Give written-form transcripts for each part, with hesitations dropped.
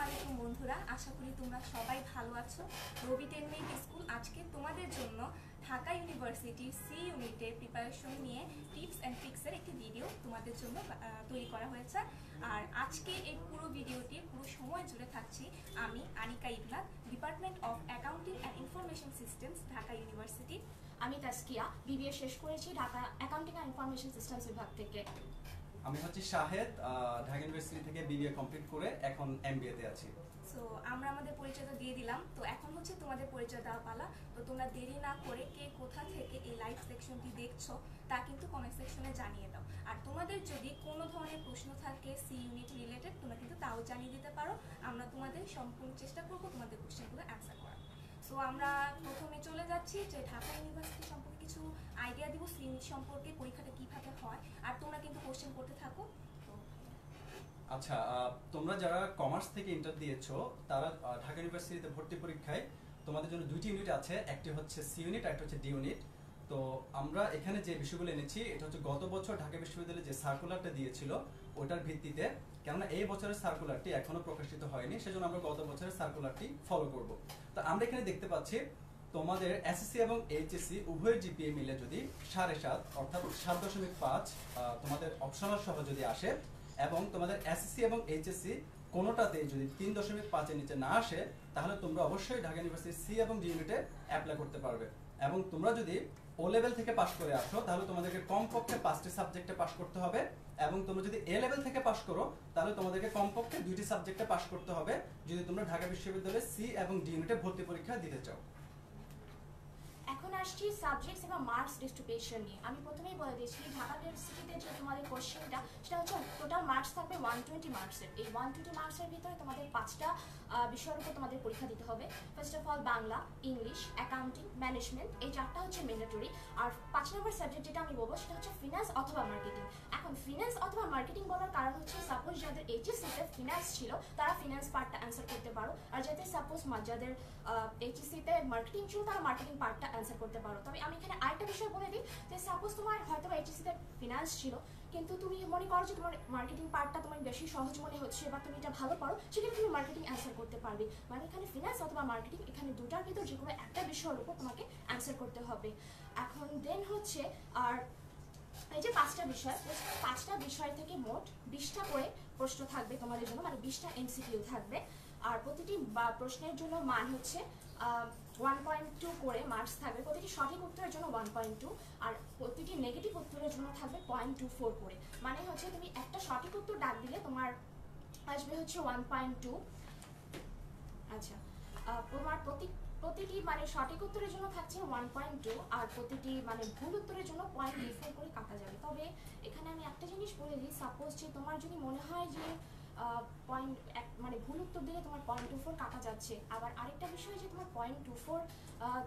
আলাইকুম বন্ধুরা, আশা করি তোমরা সবাই ভালো আছো। রবি টেকনিক স্কুল আজকে তোমাদের জন্য ঢাকা ইউনিভার্সিটির সি ইউনিটের প্রিপারেশন নিয়ে টিপস অ্যান্ড ট্রিক্সের একটি ভিডিও তোমাদের জন্য তৈরি করা হয়েছে। আর আজকে এই পুরো ভিডিওটি পুরো সময় জুড়ে থাকছি আমি Anika Ibnath, department of accounting and information systems, Dhaka university. আমি তাসকিয়া, বিবিএ শেষ করেছি Dhaka accounting and information systems বিভাগ থেকে। আমি হচ্ছে শাহেদ, ঢাকা ইউনিভার্সিটি থেকে বিবিএ কমপ্লিট করে এখন এমবিএ তে আছি। সো আমরা আমাদের পরিচয়টা দিয়ে দিলাম, তো এখন হচ্ছে তোমাদের পরিচয় দেওয়া পালা। তো তোমরা দেরি না করে কে কোথা থেকে এই লাইভ সেকশনটি দেখছো তা কিন্তু কমেন্ট সেকশনে জানিয়ে দাও। আর তোমাদের যদি কোনো ধরনের প্রশ্ন থাকে সি ইউনিট রিলেটেড, তোমরা কিন্তু তাও জানিয়ে দিতে পারো। আমরা তোমাদের সম্পূর্ণ চেষ্টা করবো তোমাদের কোশ্চেনগুলো অ্যান্সার করার। সো আমরা প্রথমে চলে যাচ্ছি যে ঢাকা ইউনিভার্সিটি সম্পর্কে কিছু আইডিয়া দিব, সি ইউনিট সম্পর্কে, পরীক্ষাটা কীভাবে হয়। আর তোমরা কিন্তু কোশ্চেন করতে থাকো। আচ্ছা, তোমরা যারা কমার্স থেকে ইন্টার দিয়েছো তারা ঢাকা ইউনিভার্সিটিতে ভর্তি পরীক্ষায় তোমাদের জন্য দুইটি ইউনিট আছে, একটি হচ্ছে সি ইউনিট আর একটা হচ্ছে ডি ইউনিট। তো আমরা এখানে যে বিষয়গুলো এনেছি এটা হচ্ছে গত বছর ঢাকা বিশ্ববিদ্যালয়ে যে সার্কুলারটা দিয়েছিল ওটার ভিত্তিতে, কেননা এই বছরের সার্কুলারটি এখনো প্রকাশিত হয়নি, সেজন্য আমরা গত বছরের সার্কুলারটি ফলো করব। তো আমরা এখানে দেখতে পাচ্ছি তোমাদের এসএসসি এবং এইচএসসি উভয়ের জিপিএ মিলে যদি 7.5 অর্থাৎ 7.5 তোমাদের অপশনাল সহ যদি আসে এবং তোমাদের এসএসসি এবং এইচএসসি কোনোটাতে যদি 3.5 এর নিচে না আসে, তাহলে তোমরা অবশ্যই ঢাকা ইউনিভার্সিটি সি এবং ডি ইউনিটে অ্যাপ্লাই করতে পারবে। এবং তোমরা যদি ও লেভেল থেকে পাস করে আসো তাহলে তোমাদেরকে কমপক্ষে 5টি সাবজেক্টে পাস করতে হবে, এবং তোমরা যদি এ লেভেল থেকে পাস করো তাহলে তোমাদেরকে কমপক্ষে 2টি সাবজেক্টে পাস করতে হবে যদি তোমরা ঢাকা বিশ্ববিদ্যালয়ে সি এবং ডি ইউনিটে ভর্তি পরীক্ষা দিতে চাও। এখন আসছি সাবজেক্টস এবং মার্কস ডিস্ট্রিবিউশন নিয়ে। আমি প্রথমেই বলে দিয়েছি ঢাকা ইউনিভার্সিটিতে যে তোমাদের কোশ্চেনটা সেটা হচ্ছে টোটাল মার্কস থাকবে 120 মার্কসের। এই 120 মার্কসের ভিতরে তোমাদের 5টা বিষয়ের উপর তোমাদের পরীক্ষা দিতে হবে। First of all Bangla, English, accounting, management, এই 4টা হচ্ছে ম্যান্ডেটরি। আর 5 নম্বর সাবজেক্ট যেটা আমি বলবো সেটা হচ্ছে ফিনান্স অথবা মার্কেটিং। এখন ফিনান্স অথবা মার্কেটিং বলার কারণ হচ্ছে সাপোজ যাদের এইচএসসিতে ফিনান্স ছিল তারা ফিনান্স পার্টটা অ্যান্সার করতে পারো, আর যাদের সাপোজ যাদের এইচএসসিতে মার্কেটিং ছিল তারা মার্কেটিং পার্টটা অ্যান্সার করতে পারো। তবে আমি এখানে আরেকটা বিষয় বলে দিই যে সাপোজ তোমার হয়তো এইচএসসিতে ফিনান্স ছিল কিন্তু তুমি মনে করো যে তোমার মার্কেটিং পার্টটা তোমার বেশি সহজ মনে হচ্ছে বা তুমি এটা ভালো পারো, সেখানে তুমি মার্কেটিং অ্যান্সার করতে পারবে। মানে এখানে ফিনান্স অথবা মার্কেটিং, এখানে দুটার ভিতর যে কোনো একটা বিষয়ের উপর তোমাকে অ্যান্সার করতে হবে। এখন দেন হচ্ছে আর এই যে 5টা বিষয়, 5টা বিষয় থেকে মোট 20টা করে প্রশ্ন থাকবে তোমাদের জন্য, মানে 20টা এমসিকিউ থাকবে। আর প্রতিটি প্রশ্নের জন্য মান হচ্ছে 1.2 করে মার্কস থাকবে। প্রতিটি সঠিক উত্তরের জন্য 1.2, আর প্রতিটি নেগেটিভ উত্তরের জন্য থাকবে 0.24 করে। মানে হচ্ছে তুমি একটা সঠিক উত্তর ডাক দিলে তোমার আসবে হচ্ছে 1.2। আচ্ছা, তোমার প্রতিটি মানে সঠিক উত্তরের জন্য থাকছে 1.2, আর প্রতিটি মানে ভুল উত্তরের জন্য 0.24 করে কাটা যাবে। তবে এখানে আমি একটা জিনিস বলে দিই, সাপোজ যে তোমার যদি মনে হয় যে মানে ভুল উত্তর দিলে তোমার 0.24 কাটা যাচ্ছে, আবার আরেকটা বিষয় যে তোমার 0.24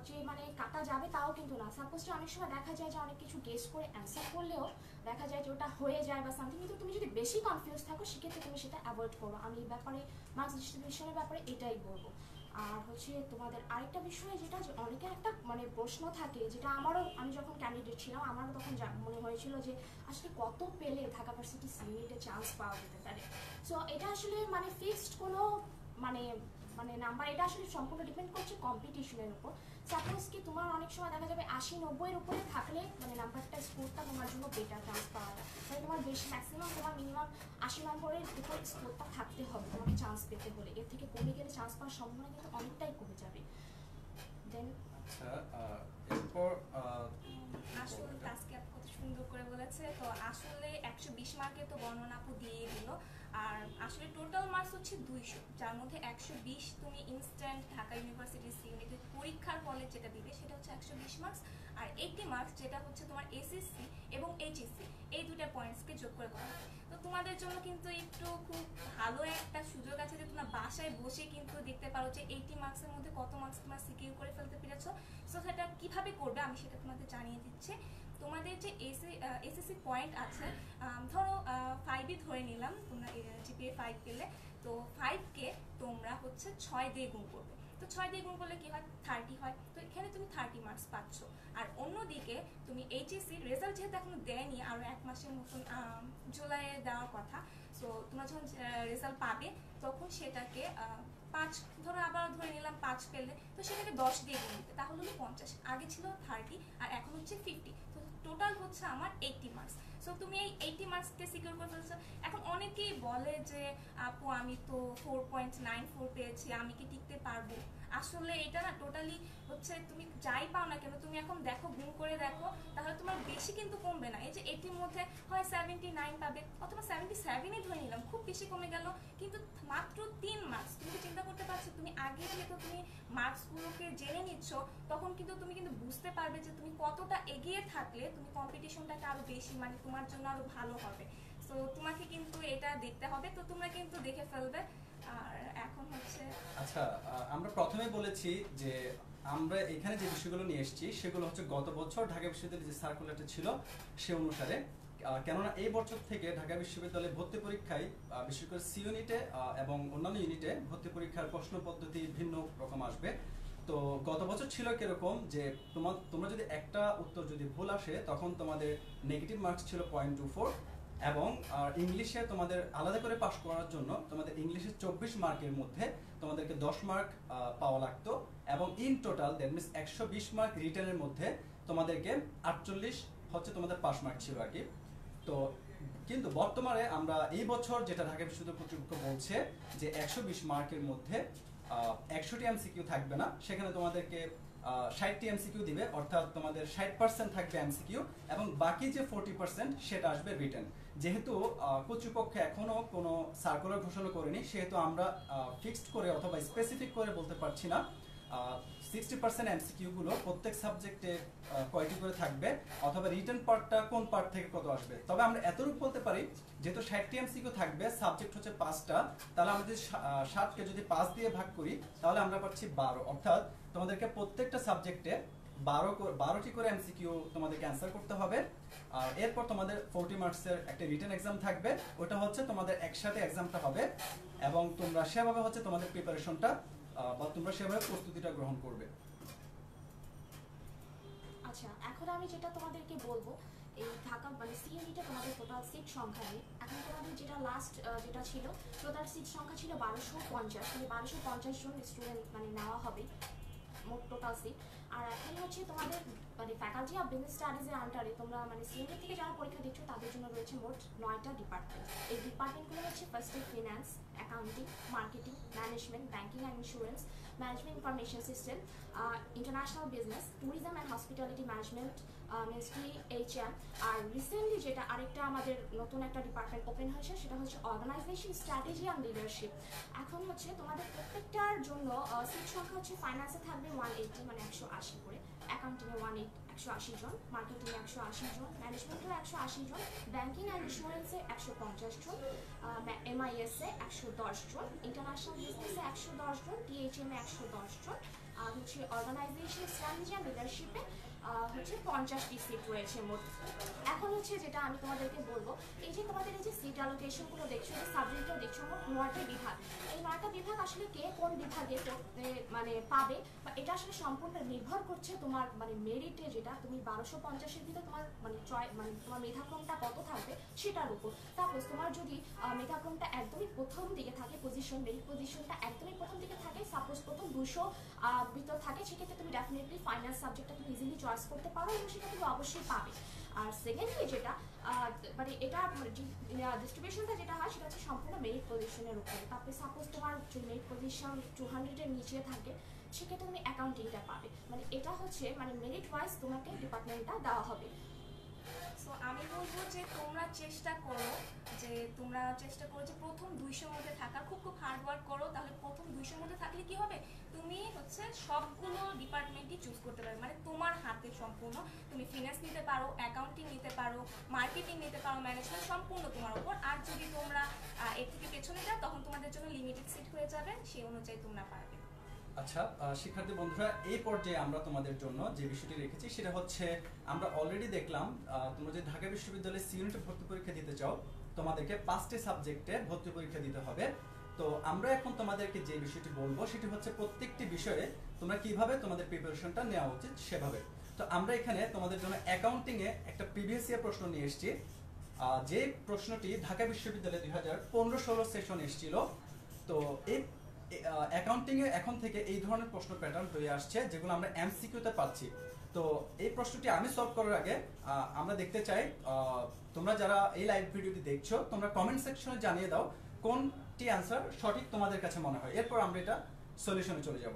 যে মানে কাটা যাবে তাও কিন্তু না। সাপোজ যে অনেক সময় দেখা যায় যে অনেক কিছু গেস করে অ্যান্সার করলেও দেখা যায় যে ওটা হয়ে যায় বা সামথিং, কিন্তু তুমি যদি বেশি কনফিউজ থাকো সেক্ষেত্রে তুমি সেটা অ্যাভয়েড করো। আমি এই ব্যাপারে মার্কস ডিস্ট্রিবিউশনের ব্যাপারে এটাই বলবো। আর হচ্ছে তোমাদের আরেকটা বিষয় যেটা যে অনেকের একটা মানে প্রশ্ন থাকে, যেটা আমারও, আমি যখন ক্যান্ডিডেট ছিলাম আমারও তখন মনে হয়েছিল যে আসলে কত পেলে ঢাকা ভার্সিটি সি ইউনিটে চান্স পাওয়া যেতে পারে। সো এটা আসলে মানে ফিক্সড কোনো মানে মানে নাম্বার, এটা আসলে সম্পূর্ণ ডিপেন্ড করছে কম্পিটিশনের উপর। সাপোজ কি তোমার অনেক সময় দেখা যাবে 80-90 এর উপরে থাকলে মানে নাম্বারটা স্কোরটা তোমার জন্য বেটার চান্স পাওয়া যায়, মানে তোমার বেশি ম্যাক্সিমাম তোমার মিনিমাম 80 নম্বরের উপর স্কোরটা থাকতে হবে তোমাকে চান্স পেতে হলে। এর থেকে কমে গেলে চান্স পাওয়ার সম্ভাবনা কিন্তু অনেকটাই কমে যাবে। দেন আচ্ছা, এরপর আসলে আজকে আপু কত সুন্দর করে বলেছে। তো আসলে 120 মার্কে তো বর্ণনা আপু দিয়ে দিল, আর আসলে টোটাল মার্কস হচ্ছে 200, যার মধ্যে 120 তুমি ইনস্ট্যান্ট ঢাকা ইউনিভার্সিটি সি ইউনিটের পরীক্ষার ফলে যেটা দিবে সেটা হচ্ছে 120 মার্কস, আর 80 মার্কস যেটা হচ্ছে তোমার এসএসসি এবং এইচএসসি এই দুইটা পয়েন্টসকে যোগ করে করা হয়। তো তোমাদের জন্য কিন্তু একটু খুব ভালো একটা সুযোগ আছে যে তোমরা বাসায় বসে কিন্তু দেখতে পারো যে 80 মার্কসের মধ্যে কত মার্কস তোমরা সিকিউর করে ফেলতে পেরেছো। সো সেটা কীভাবে করবে আমি সেটা তোমাদের জানিয়ে দিচ্ছি। তোমাদের যে এসএসসি পয়েন্ট আছে, ধরো 5ই ধরে নিলাম, তোমরা জিপিএ 5 পেলে, তো 5কে তোমরা হচ্ছে 6 দিয়ে গুণ করবে। তো 6 দিয়ে গুণ করলে কি হয় 30 হয়, তো এখানে তুমি 30 মার্কস পাচ্ছ। আর অন্যদিকে তুমি এইচএসসি রেজাল্ট যেহেতু এখনো দেয়নি, আরও 1 মাসের মতন জুলাইয়ে দেওয়ার কথা, সো তোমরা যখন রেজাল্ট পাবে তখন সেটাকে 5 ধরো, আবার ধরে নিলাম 5 পেলে, তো সেটাকে 10 দিয়ে গুণ দিতে, তাহলে হলো 50, আগে ছিল 30 আর এখন হচ্ছে 50, তো টোটাল হচ্ছে আমার 80 মার্কস। সো তুমি এই 80 মার্কসকে সিকিউর করে ফেলছো। এখন অনেকেই বলে যে আপু আমি তো 4.94 পেয়েছি, আমি কি টিকতে পারবো? আসলে এটা না টোটালি হচ্ছে, তুমি যাই পাও না কেন, তুমি এখন দেখো গুণ করে দেখো, তাহলে তোমার বেশি কিন্তু কমবে না। এই যে 80 র মধ্যে হয় 79 পাবে অথবা 77ই ধরে নিলাম, খুব বেশি কমে গেল, কিন্তু মাত্র 3 মার্কস। তুমি তো চিন্তা করতে পারছো, তুমি আগে যেহেতু তুমি মার্কসগুলোকে জেনে নিচ্ছ, তখন কিন্তু তুমি কিন্তু বুঝতে পারবে যে তুমি কতটা এগিয়ে থাকলে তুমি কম্পিটিশনটাকে আরো বেশি, মানে তোমার জন্য আরো ভালো হবে। সো তোমাকে কিন্তু এটা দেখতে হবে, তো তোমরা কিন্তু দেখে ফেলবে। আর এখন হচ্ছে আচ্ছা, আমরা প্রথমে বলেছি যে আমরা এখানে যে বিষয়গুলো নিয়ে এসেছি সেগুলো হচ্ছে গত বছর ঢাকা বিশ্ববিদ্যালয়ের যে সার্কুলারটা ছিল সে অনুসারে, কেননা এই বছর থেকে ঢাকা বিশ্ববিদ্যালয়ে ভর্তি পরীক্ষায় বিশেষ করে সি ইউনিটে এবং অন্যান্য ইউনিটে ভর্তি পরীক্ষার প্রশ্ন পদ্ধতি ভিন্ন রকম আসবে। তো গত বছর ছিল কিরকম যে তোমরা যদি একটা উত্তর যদি ভুল আসে তখন তোমাদের নেগেটিভ মার্কস ছিল 0.24, এবং ইংলিশে তোমাদের আলাদা করে পাস করার জন্য তোমাদের ইংলিশে 24 মার্কের মধ্যে তোমাদেরকে 10 মার্ক পাওয়া লাগতো, এবং in total that means 120 mark রিটেনের মধ্যে তোমাদেরকে 48 হচ্ছে তোমাদের পাস মার্ক ছিল আর কি। তো কিন্তু বর্তমানে আমরা এই বছর যেটা ঢাকা বিশ্ববিদ্যালয় কর্তৃপক্ষ বলছে যে 120 মার্কের মধ্যে 100টি এমসিকিউ থাকবে না, সেখানে তোমাদেরকে 60টি এমসিকিউ দিবে, অর্থাৎ তোমাদের 60% থাকবে এমসিকিউ এবং বাকি যে 40% সেটা আসবে রিটেন। যেহেতু কর্তৃপক্ষ এখনো কোনো সার্কুলার ঘোষণা করেনি, সেহেতু আমরা ফিক্সড করে অথবা স্পেসিফিক করে বলতে পারছি না 60% এমসিকিউ গুলো প্রত্যেক সাবজেক্টে কয়টি করে থাকবে অথবা রিটেন পার্টটা কোন পার্ট থেকে কত আসবে। তবে আমরা এতটুকু বলতে পারি, যেহেতু 60টি এমসিকিউ থাকবে, সাবজেক্ট হচ্ছে 5টা, তাহলে আমরা যদি 60কে যদি 5 দিয়ে ভাগ করি তাহলে আমরা পাচ্ছি 12, অর্থাৎ তোমাদেরকে প্রত্যেকটা সাবজেক্টে 12টি করে এমসিকিউ তোমাদেরকে অ্যান্সার করতে হবে। আর এরপর তোমাদের 40 মার্কসের একটা রিটেন এক্সাম থাকবে, ওটা হচ্ছে তোমাদের একসাথে এক্সামটা হবে, এবং তোমরা সেভাবে হচ্ছে তোমাদের প্রিপারেশনটা বা তোমরা সেভাবে প্রস্তুতিটা গ্রহণ করবে। আচ্ছা, এখন আমি যেটা তোমাদেরকে বলবো, এই ঢাকা মানে সি ইউনিটে তোমাদের টোটাল সিট সংখ্যা নেই। এখন তোমাদের যেটা লাস্ট যেটা ছিল, টোটাল সিট সংখ্যা ছিল 1250, মানে 1250 জন স্টুডেন্ট মানে নেওয়া হবে মোট টোটাল সিট। আর এখন হচ্ছে তোমাদের মানে ফ্যাকাল্টি অফ বিজনেস স্টাডিজের আন্ডারে তোমরা মানে সি ইউনিট থেকে যারা পরীক্ষা দিচ্ছ তাদের জন্য রয়েছে মোট 9টা ডিপার্টমেন্ট। এই ডিপার্টমেন্টগুলো হচ্ছে ফার্স্টে finance, accounting, marketing, management, banking and insurance, management information system, international business, tourism and hospitality management, ministry HM. আর রিসেন্টলি যেটা আরেকটা আমাদের নতুন একটা ডিপার্টমেন্ট ওপেন হয়েছে সেটা হচ্ছে অর্গানাইজেশন স্ট্র্যাটেজি অ্যান্ড লিডারশিপ। এখন হচ্ছে তোমাদের প্রত্যেকটার জন্য সিট সংখ্যা হচ্ছে ফাইন্যান্সে থাকবে 180 মানে 180 করে, অ্যাকাউন্টিংয়ে 180 জন, মার্কেটিংয়ে 180 জন, ম্যানেজমেন্টেও 180 জন, ব্যাংকিং অ্যান্ড ইন্স্যুরেন্সে 150 জন, এমআইএসে 110 জন, ইন্টারন্যাশনাল বিজনেসে 110 জন, টিএইচএমে 110 জন, আর হচ্ছে অর্গানাইজেশন স্ট্র্যাটেজি অ্যান্ড লিডারশিপে হচ্ছে 50টি সিট রয়েছে মোট। এখন হচ্ছে যেটা আমি তোমাদেরকে বলবো, এই যে তোমাদের এই যে সিট অ্যালোকেশনগুলো দেখছো, যে সাবজেক্টগুলো দেখছো, মোট 9টা বিভাগ। এই 9টা বিভাগ আসলে কে কোন বিভাগে মানে পাবে বা এটা আসলে সম্পূর্ণ নির্ভর করছে তোমার মানে মেরিটে, যেটা তুমি 1250-এর ভিতরে তোমার মানে তোমার মেধাক্রমটা কত থাকবে সেটার উপর। সাপোজ তোমার যদি মেধাক্রমটা একদমই প্রথম দিকে থাকে, মেরিট পজিশনটা একদমই প্রথম দিকে থাকে, সাপোজ প্রথম 200 ভিতর থাকে, সেক্ষেত্রে তুমি ডেফিনেটলি ফাইন্যান্স সাবজেক্টটা তুমি ইজিলি চয়েস করতে পারো এবং সেটা তুমি অবশ্যই পাবে। আর সেকেন্ডলি যেটা মানে এটা ডিস্ট্রিবিউশনটা যেটা হয় সেটা হচ্ছে সম্পূর্ণ মেরিট পজিশনের উপরে। তারপরে সাপোজ তোমার যদি মেরিট পজিশন 200-এর নিচে থাকে, সেক্ষেত্রে তুমি অ্যাকাউন্টিংটা পাবে। মানে এটা হচ্ছে মানে মেরিট ওয়াইজ তোমাকে ডিপার্টমেন্টটা দেওয়া হবে। সো আমি বলবো যে তোমরা চেষ্টা করো যে প্রথম 200-র মধ্যে থাকার, খুব হার্ড ওয়ার্ক করো, তাহলে প্রথম 200-র মধ্যে থাকলে কি হবে, তুমি হচ্ছে সবগুলো ডিপার্টমেন্টই চুজ করতে পারবে, মানে তোমার হাতে সম্পূর্ণ। তুমি ফিনান্স নিতে পারো, অ্যাকাউন্টিং নিতে পারো, মার্কেটিং নিতে পারো, ম্যানেজমেন্ট সম্পূর্ণ তোমার উপর। আর যদি তোমরা এর থেকে পেছনে যাও তখন তোমাদের জন্য লিমিটেড সিট হয়ে যাবে, সেই অনুযায়ী তোমরা পারবে। আচ্ছা শিক্ষার্থী বন্ধুরা, এই পর্যায়ে আমরা তোমাদের জন্য যে বিষয়টি রেখেছি সেটা হচ্ছে, আমরা অলরেডি দেখলাম তোমরা যদি ঢাকা বিশ্ববিদ্যালয়ে সি ইউনিটে ভর্তি পরীক্ষা দিতে চাও তোমাদেরকে 5টি সাবজেক্টে ভর্তি পরীক্ষা দিতে হবে। তো আমরা এখন তোমাদেরকে যে বিষয়টি বলবো সেটি হচ্ছে প্রত্যেকটি বিষয়ে তোমরা কিভাবে তোমাদের প্রিপারেশনটা নেওয়া উচিত সেভাবে। তো আমরা এখানে তোমাদের জন্য অ্যাকাউন্টিং এ একটা প্রিভিয়াস ইয়ার প্রশ্ন নিয়ে এসেছি, যে প্রশ্নটি ঢাকা বিশ্ববিদ্যালয়ে 2015-16 সেশন এসেছিল। তো এই অ্যাকাউন্টিং এ এখন থেকে এই ধরনের প্রশ্ন প্যাটার্ন হয়ে আসছে যেগুলো আমরা এমসিকিউতে পাচ্ছি। তো এই প্রশ্নটি আমি সলভ করার আগে আমরা দেখতে চাই তোমরা যারা এই লাইভ ভিডিওটি দেখছো তোমরা কমেন্ট সেকশনে জানিয়ে দাও কোনটি অ্যান্সার সঠিক তোমাদের কাছে মনে হয়, এরপর আমরা এটা সলিউশনে চলে যাব।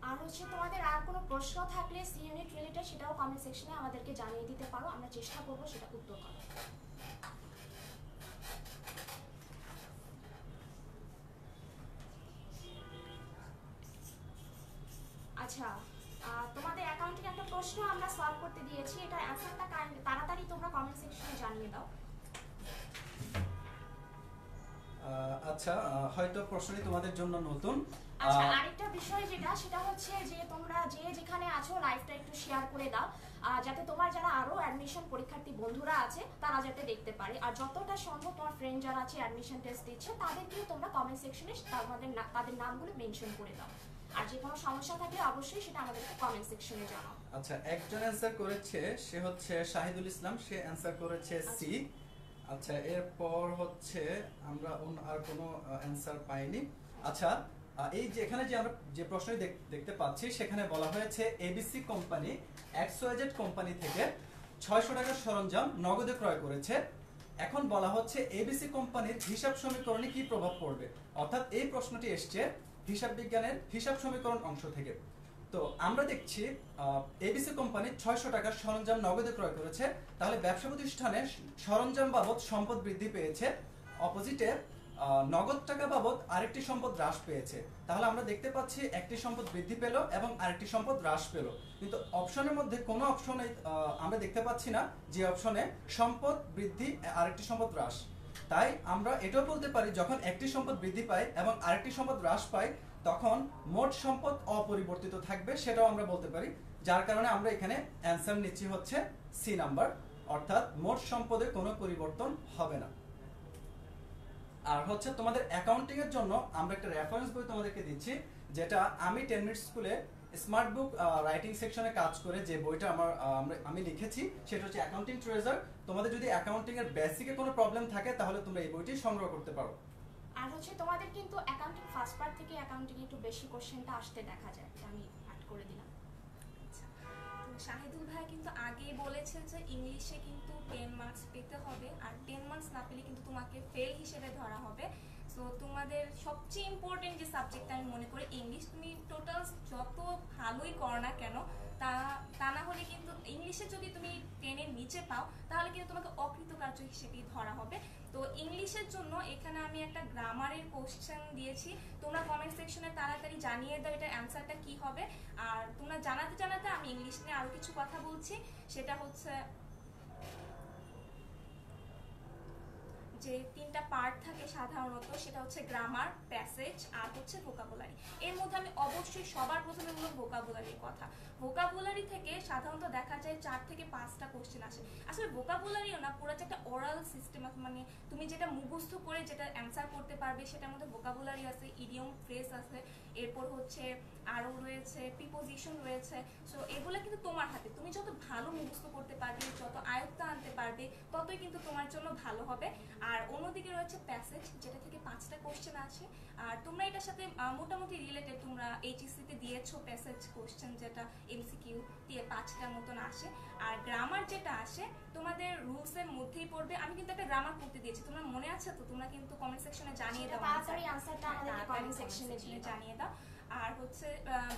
আর হচ্ছে তোমাদের আর কোনো প্রশ্ন থাকলে সি ইউনিট রিলেটেড সেটাও কমেন্ট সেকশনে আমাদেরকে জানিয়ে দিতে পারো, আমরা চেষ্টা করব সেটা উত্তর করার। আচ্ছা, তোমাদের অ্যাকাউন্টিং একটা প্রশ্ন আমরা সলভ করতে দিয়েছি, এটা অ্যান্সারটা তাড়াতাড়ি তোমরা কমেন্ট সেকশনে জানিয়ে দাও। আচ্ছা, হয়তো প্রশ্নটি তোমাদের জন্য নতুন। আচ্ছা, আরেকটা বিষয় যেটা সেটা হচ্ছে যে তোমরা যে যেখানে আছো লাইভটা একটু শেয়ার করে দাও, যাতে তোমার যারা আরো অ্যাডমিশন পরীক্ষার্থী বন্ধুরা আছে তারা যাতে দেখতে পারে। আর যতটা সম্ভব তোমার ফ্রেন্ড যারা আছে অ্যাডমিশন টেস্ট দিচ্ছে তাদেরকেও তোমরা কমেন্ট সেকশনে তাদের নামগুলো মেনশন করে দাও। আর যে কোনো সমস্যা থাকলে অবশ্যই সেটা আমাদেরকে কমেন্ট সেকশনে জানাও। আচ্ছা, একজন অ্যানসার করেছে, সে হচ্ছে শাহিদুল ইসলাম, সে অ্যানসার করেছে সি। আচ্ছা, এরপর হচ্ছে আমরা আর কোনো অ্যানসার পাইনি। আচ্ছা, এই যে এখানে যে আমরা যে প্রশ্নটি দেখতে পাচ্ছি সেখানে বলা হয়েছে এবিসি কোম্পানি XYZ কোম্পানি থেকে 600 টাকার সরঞ্জাম নগদে ক্রয় করেছে। এখন বলা হচ্ছে এবিসি কোম্পানির হিসাব সমীকরণে কি প্রভাব পড়বে, অর্থাৎ এই প্রশ্নটি এসছে হিসাব বিজ্ঞানের হিসাব সমীকরণ অংশ থেকে। তো আমরা দেখছি এবিসি কোম্পানি 600 টাকার সরঞ্জাম নগদে ক্রয় করেছে, তাহলে ব্যবসা প্রতিষ্ঠানে সরঞ্জাম বাবদ সম্পদ বৃদ্ধি পেয়েছে, অপোজিটে নগদ টাকা বাবদ আরেকটি সম্পদ হ্রাস পেয়েছে। তাহলে আমরা দেখতে পাচ্ছি একটি সম্পদ বৃদ্ধি পেল এবং আরেকটি সম্পদ হ্রাস পেল, কিন্তু অপশনের মধ্যে কোনো অপশনে আমরা দেখতে পাচ্ছি না যে অপশনে সম্পদ বৃদ্ধি আরেকটি সম্পদ হ্রাস। তাই আমরা এটাও বলতে পারি যখন একটি সম্পদ বৃদ্ধি পায় এবং আরেকটি সম্পদ হ্রাস পায় তখন মোট সম্পদ অপরিবর্তিত থাকবে, সেটাও আমরা বলতে পারি। যার কারণে আমরা এখানে অ্যান্সার নিচ্ছি হচ্ছে সি নাম্বার, অর্থাৎ মোট সম্পদে কোনো পরিবর্তন হবে না। আর হচ্ছে তোমাদের অ্যাকাউন্টিং এর জন্য আমরা একটা রেফারেন্স বই তোমাদেরকে দিচ্ছি, যেটা আমি 10 মিনিট স্কুলে স্মার্ট বুক রাইটিং সেকশনে কাজ করে যে বইটা আমি লিখেছি সেটা হচ্ছে অ্যাকাউন্টিং ট্রেজার। তোমাদের যদি অ্যাকাউন্টিং এর বেসিকে কোনো প্রবলেম থাকে তাহলে তোমরা এই বইটি সংগ্রহ করতে পারো। আর হচ্ছে তোমাদের কিন্তু অ্যাকাউন্টিং ফার্স্ট পার্ট থেকে অ্যাকাউন্টিং একটু বেশি কোশ্চেনটা আসতে দেখা যায়, এটা আমি অ্যাড করে দিলাম। আচ্ছা, তো শাহিদুল ভাই কিন্তু আগেই বলেছে যে ইংলিশে কিন্তু 10 মার্কস পেতে হবে, আর 10 মার্কস না পেলে কিন্তু তোমাকে ফেল হিসেবে ধরা হবে। সো তোমাদের সবচেয়ে ইম্পর্টেন্ট যে সাবজেক্ট আমি মনে করি ইংলিশ, তুমি টোটাল যত ভালোই করো না কেন তা না হলে কিন্তু ইংলিশে যদি তুমি 10 এর নিচে পাও তাহলে কিন্তু তোমাকে অকৃতকার্য হিসেবেই ধরা হবে। তো ইংলিশের জন্য এখানে আমি একটা গ্রামারের কোশ্চেন দিয়েছি, তোমরা কমেন্ট সেকশনে তাড়াতাড়ি জানিয়ে দাও এটা অ্যান্সারটা কি হবে। আর তোমরা জানাতে জানাতে আমি ইংলিশ নিয়ে আরো কিছু কথা বলছি, সেটা হচ্ছে যে 3টা পার্ট থাকে সাধারণত, সেটা হচ্ছে গ্রামার, প্যাসেজ আর হচ্ছে ভোকাবুলারি। এর মধ্যে আমি অবশ্যই সবার প্রথমে বলবো ভোকাবুলারির কথা। ভোকাবুলারি থেকে সাধারণত দেখা যায় 4 থেকে 5টা কোশ্চেন আসে। আসলে ভোকাবুলারিও না, পুরো একটা ওরাল সিস্টেম, মানে তুমি যেটা মুখস্থ করে যেটা অ্যান্সার করতে পারবে সেটার মধ্যে ভোকাবুলারি আছে, ইডিয়ম, ফ্রেজ আছে, এরপর হচ্ছে আরও রয়েছে প্রিপোজিশন রয়েছে। সো এগুলো কিন্তু তোমার হাতে, তুমি যত ভালো মুখস্থ করতে পারবে, যত আয়ত্তে আনতে পারবে ততই কিন্তু তোমার জন্য ভালো হবে। আর অন্যদিকে রয়েছে প্যাসেজ, যেটা থেকে 5টা কোশ্চেন আছে। আর তোমরা এটার সাথে মোটামুটি রিলেটেড, তোমরা এইচএসসিতে দিয়েছো প্যাসেজ কোশ্চেন, যেটা এমসিকিউ দিয়ে 5টার মতন আসে। আর গ্রামার যেটা আসে তোমাদের রুলসের মধ্যেই পড়বে। আমি কিন্তু একটা গ্রামার করতে দিয়েছি, তোমরা মনে আছে তো? তোমরা কিন্তু কমেন্ট সেকশনে জানিয়ে দাও, তাড়াতাড়ি আনসারটা আমাদেরকে কমেন্ট সেকশনে জানিয়ে দাও। আর হচ্ছে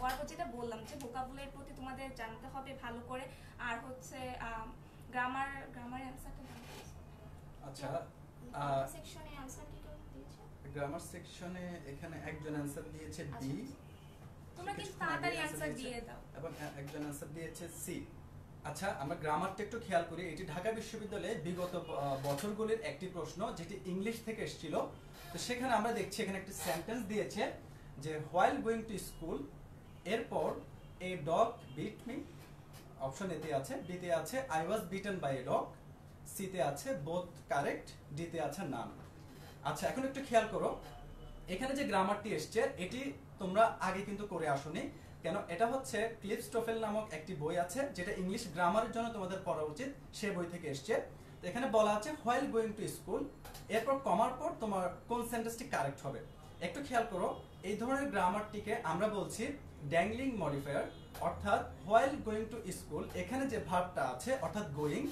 বরাবর যেটা বললাম যে ভোকাবুলারির প্রতি তোমাদের জানতে হবে ভালো করে। আর হচ্ছে গ্রামারের অ্যান্সারটা জানতে হবে। আচ্ছা, সেকশনে অ্যানসার কি কেউ দিয়েছে? গ্রামার সেকশনে এখানে একজন অ্যানসার দিয়েছে ডি, তোমরা কিন্তু তাড়াতাড়ি অ্যানসার দিয়ে দাও, এবং একজন অ্যানসার দিয়েছে সি। আচ্ছা, আমরা গ্রামারটা একটু খেয়াল করি। এটি ঢাকা বিশ্ববিদ্যালয়ে বিগত বছরগুলির একটি প্রশ্ন যেটি ইংলিশ থেকে এসেছিল। তো সেখানে আমরা দেখছি এখানে একটি সেন্টেন্স দিয়েছে যে হোয়াইল গোয়িং টু স্কুল, এরপর a dog bit me, option এতে আছে, বিতে আছে I was beaten by a dog, সিতে আছে বোথ কারেক্ট, ডিতে আছে নান। আচ্ছা, এখন একটু খেয়াল করো, এখানে যে গ্রামারটি এসছে এটি তোমরা আগে কিন্তু করে আসোনি। কেন? এটা হচ্ছে ক্লিপস্টোফেল নামক একটি বই আছে যেটা ইংলিশ গ্রামারের জন্য তোমাদের পড়া উচিত, সেই বই থেকে এসছে। তো এখানে বলা আছে হোয়াইল গোয়িং টু স্কুল, এরপর কমার পর তোমার কোন সেন্টেন্সটি কারেক্ট হবে। একটু খেয়াল করো, এই ধরনের গ্রামারটিকে আমরা বলছি ড্যাংলিং মডিফায়ার, অর্থাৎ হোয়াইল গোয়িং টু স্কুল এখানে যে ভার্বটা আছে অর্থাৎ গোয়িং,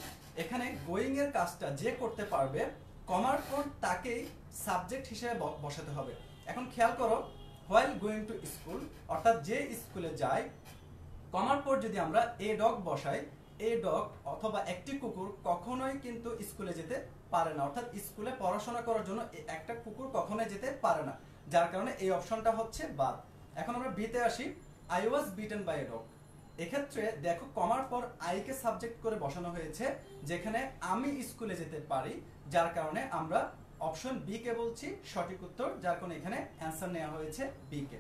এখানে গোয়িং এর কাজটা যে করতে পারবে কমার পর তাকেই সাবজেক্ট হিসেবে বসাতে হবে। এখন খেয়াল করো, হোয়াইল গোয়িং টু স্কুল অর্থাৎ যে স্কুলে যায়, কমার পর যদি আমরা এ ডগ বসাই, এ ডগ অথবা একটি কুকুর কখনোই কিন্তু স্কুলে যেতে পারে না, অর্থাৎ স্কুলে পড়াশোনা করার জন্য একটা কুকুর কখনোই যেতে পারে না, যার কারণে এই অপশনটা হচ্ছে বাদ। এখন আমরা বিতে আসি, I was beaten by a dog. এক্ষেত্রে দেখো কমার পর আই কে সাবজেক্ট করে বসানো হয়েছে, যেখানে আমি স্কুলে যেতে পারি, যার কারণে আমরা অপশন বি কে বলছি সঠিক উত্তর, যার কারণে এখানে অ্যান্সার নেওয়া হয়েছে বি কে।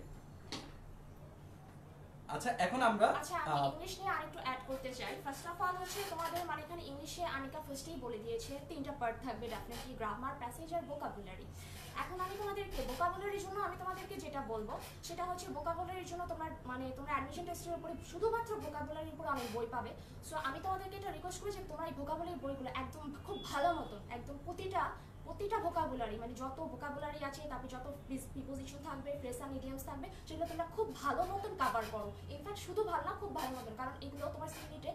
আচ্ছা, এখন আমরা আচ্ছা, আমি ইংলিশ নিয়ে আরেকটু অ্যাড করতে চাই। ফার্স্ট অফ অল হচ্ছে তোমাদের মানে এখানে ইংলিশে আনিকা ফার্স্টেই বলে দিয়েছে 3টা পার্ট থাকবে ডেফিনেটলি, গ্রামার, প্যাসেজ আর ভোকাবুলারি। এখন আমি তোমাদেরকে ভোকাবুলারির জন্য আমি তোমাদেরকে যেটা বলবো সেটা হচ্ছে ভোকাবুলারির জন্য তোমরা অ্যাডমিশন টেস্টের উপরে শুধুমাত্র ভোকাবুলারির উপর অনেক বই পাবে। সো আমি তোমাদেরকে এটা রিকোয়েস্ট করি যে তোমরা এই ভোকাবুলারি বইগুলো একদম খুব ভালো মতন একদম প্রতিটা ভোকাবুলারি মানে যত ভোকাবুলারি আছে, তারপরে যত প্রিপোজিশন থাকবে, ফ্রেজ আর ইডিয়মস থাকবে, সেগুলো তোমরা খুব ভালো মতন কভার করো। ইনফ্যাক্ট শুধু ভালো না, খুব ভালো মতন, কারণ এগুলো তোমার সিভিতে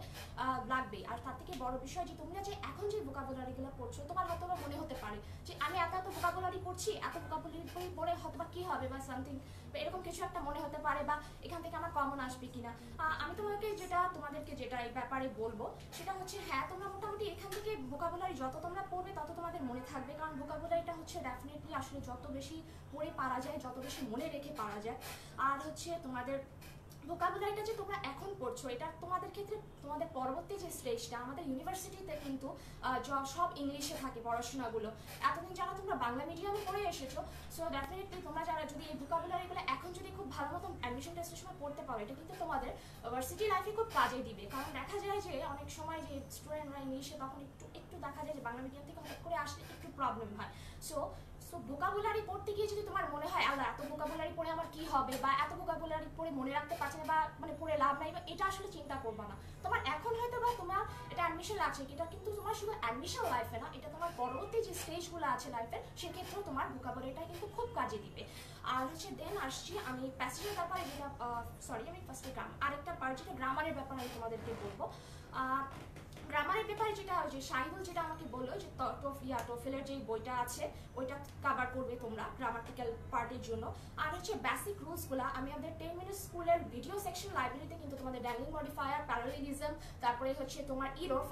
লাগবে। আর তার থেকে বড় বিষয় যে তোমরা যে এখন যে ভোকাবুলারিগুলো পড়ছো, তোমার হয়তো মনে হতে পারে যে আমি এত ভোকাবুলারি পড়ছি, এত ভোকাবুলারি পড়ে হয়তো বা কি হবে বা সামথিং, এরকম কিছু একটা মনে হতে পারে, বা এখান থেকে আমার কমন আসবে কিনা। আমি তোমাদেরকে যেটা এই ব্যাপারে বলবো সেটা হচ্ছে, হ্যাঁ তোমরা মোটামুটি এখান থেকে ভোকাবুলারি যত তোমরা পড়বে তত তোমাদের মনে থাকবে, কারণ ভোকাবুলারিটা হচ্ছে ডেফিনেটলি আসলে যত বেশি পড়ে পারা যায়, যত বেশি মনে রেখে পারা যায়। আর হচ্ছে তোমাদের ভোকাবুলারিটা যে তোমরা এখন পড়ছো, এটা তোমাদের ক্ষেত্রে তোমাদের পরবর্তী যে স্টেজটা, আমাদের ইউনিভার্সিটিতে কিন্তু সব ইংলিশে থাকে পড়াশোনাগুলো। এতদিন যারা তোমরা বাংলা মিডিয়ামে পড়ে এসেছো, সো ডেফিনেটলি তোমরা যারা যদি এই ভোকাবুলারিগুলো এখন যদি খুব ভালো মতন অ্যাডমিশন টেস্টের সময় পড়তে পারো, এটা কিন্তু তোমাদের ভার্সিটি লাইফে খুব কাজে দিবে। কারণ দেখা যায় যে অনেক সময় যে স্টুডেন্টরা ইংলিশে তখন একটু দেখা যায় যে বাংলা মিডিয়াম থেকে হঠাৎ করে আসলে একটু প্রবলেম হয়। সো ভোকাবুলারি পড়তে গিয়ে যদি তোমার মনে হয় আল্লাহ এত ভোকাবুলারি পড়ে আমার কি হবে, বা এত ভোকাবুলারি পড়ে মনে রাখতে পারছি না, বা পড়ে লাভ নাই, বা এটা আসলে চিন্তা করবা না। তোমার এখন হয়তো বা তোমার এটা অ্যাডমিশন আছে, এটা কিন্তু তোমার শুধু অ্যাডমিশন লাইফে না, এটা তোমার পরবর্তী যে স্টেজগুলো আছে লাইফের, সেক্ষেত্রেও তোমার ভোকাবুলারিটা কিন্তু খুব কাজে দিবে। আর হচ্ছে দেন আসছি আমি প্যাসেজের ব্যাপারে, যেটা আমি ফার্স্টে আরেকটা পার্ট যেটা গ্রামারের ব্যাপারে আমি তোমাদেরকে বলবো। গ্রামারের ব্যাপারে যেটা যে শাহিদুল যেটা আমাকে বললো যে টোফেলের যে বইটা আছে ওইটা কভার করবে তোমরা গ্রামাটিক্যাল পার্টের জন্য। আর হচ্ছে বেসিক রুলসগুলো আমি আমাদের 10 মিনিট স্কুলের ভিডিও সেকশন লাইব্রেরিতে কিন্তু তোমাদের ড্যাংলিং মডিফায়ার, প্যারালেলিজম, তারপরে হচ্ছে তোমার error,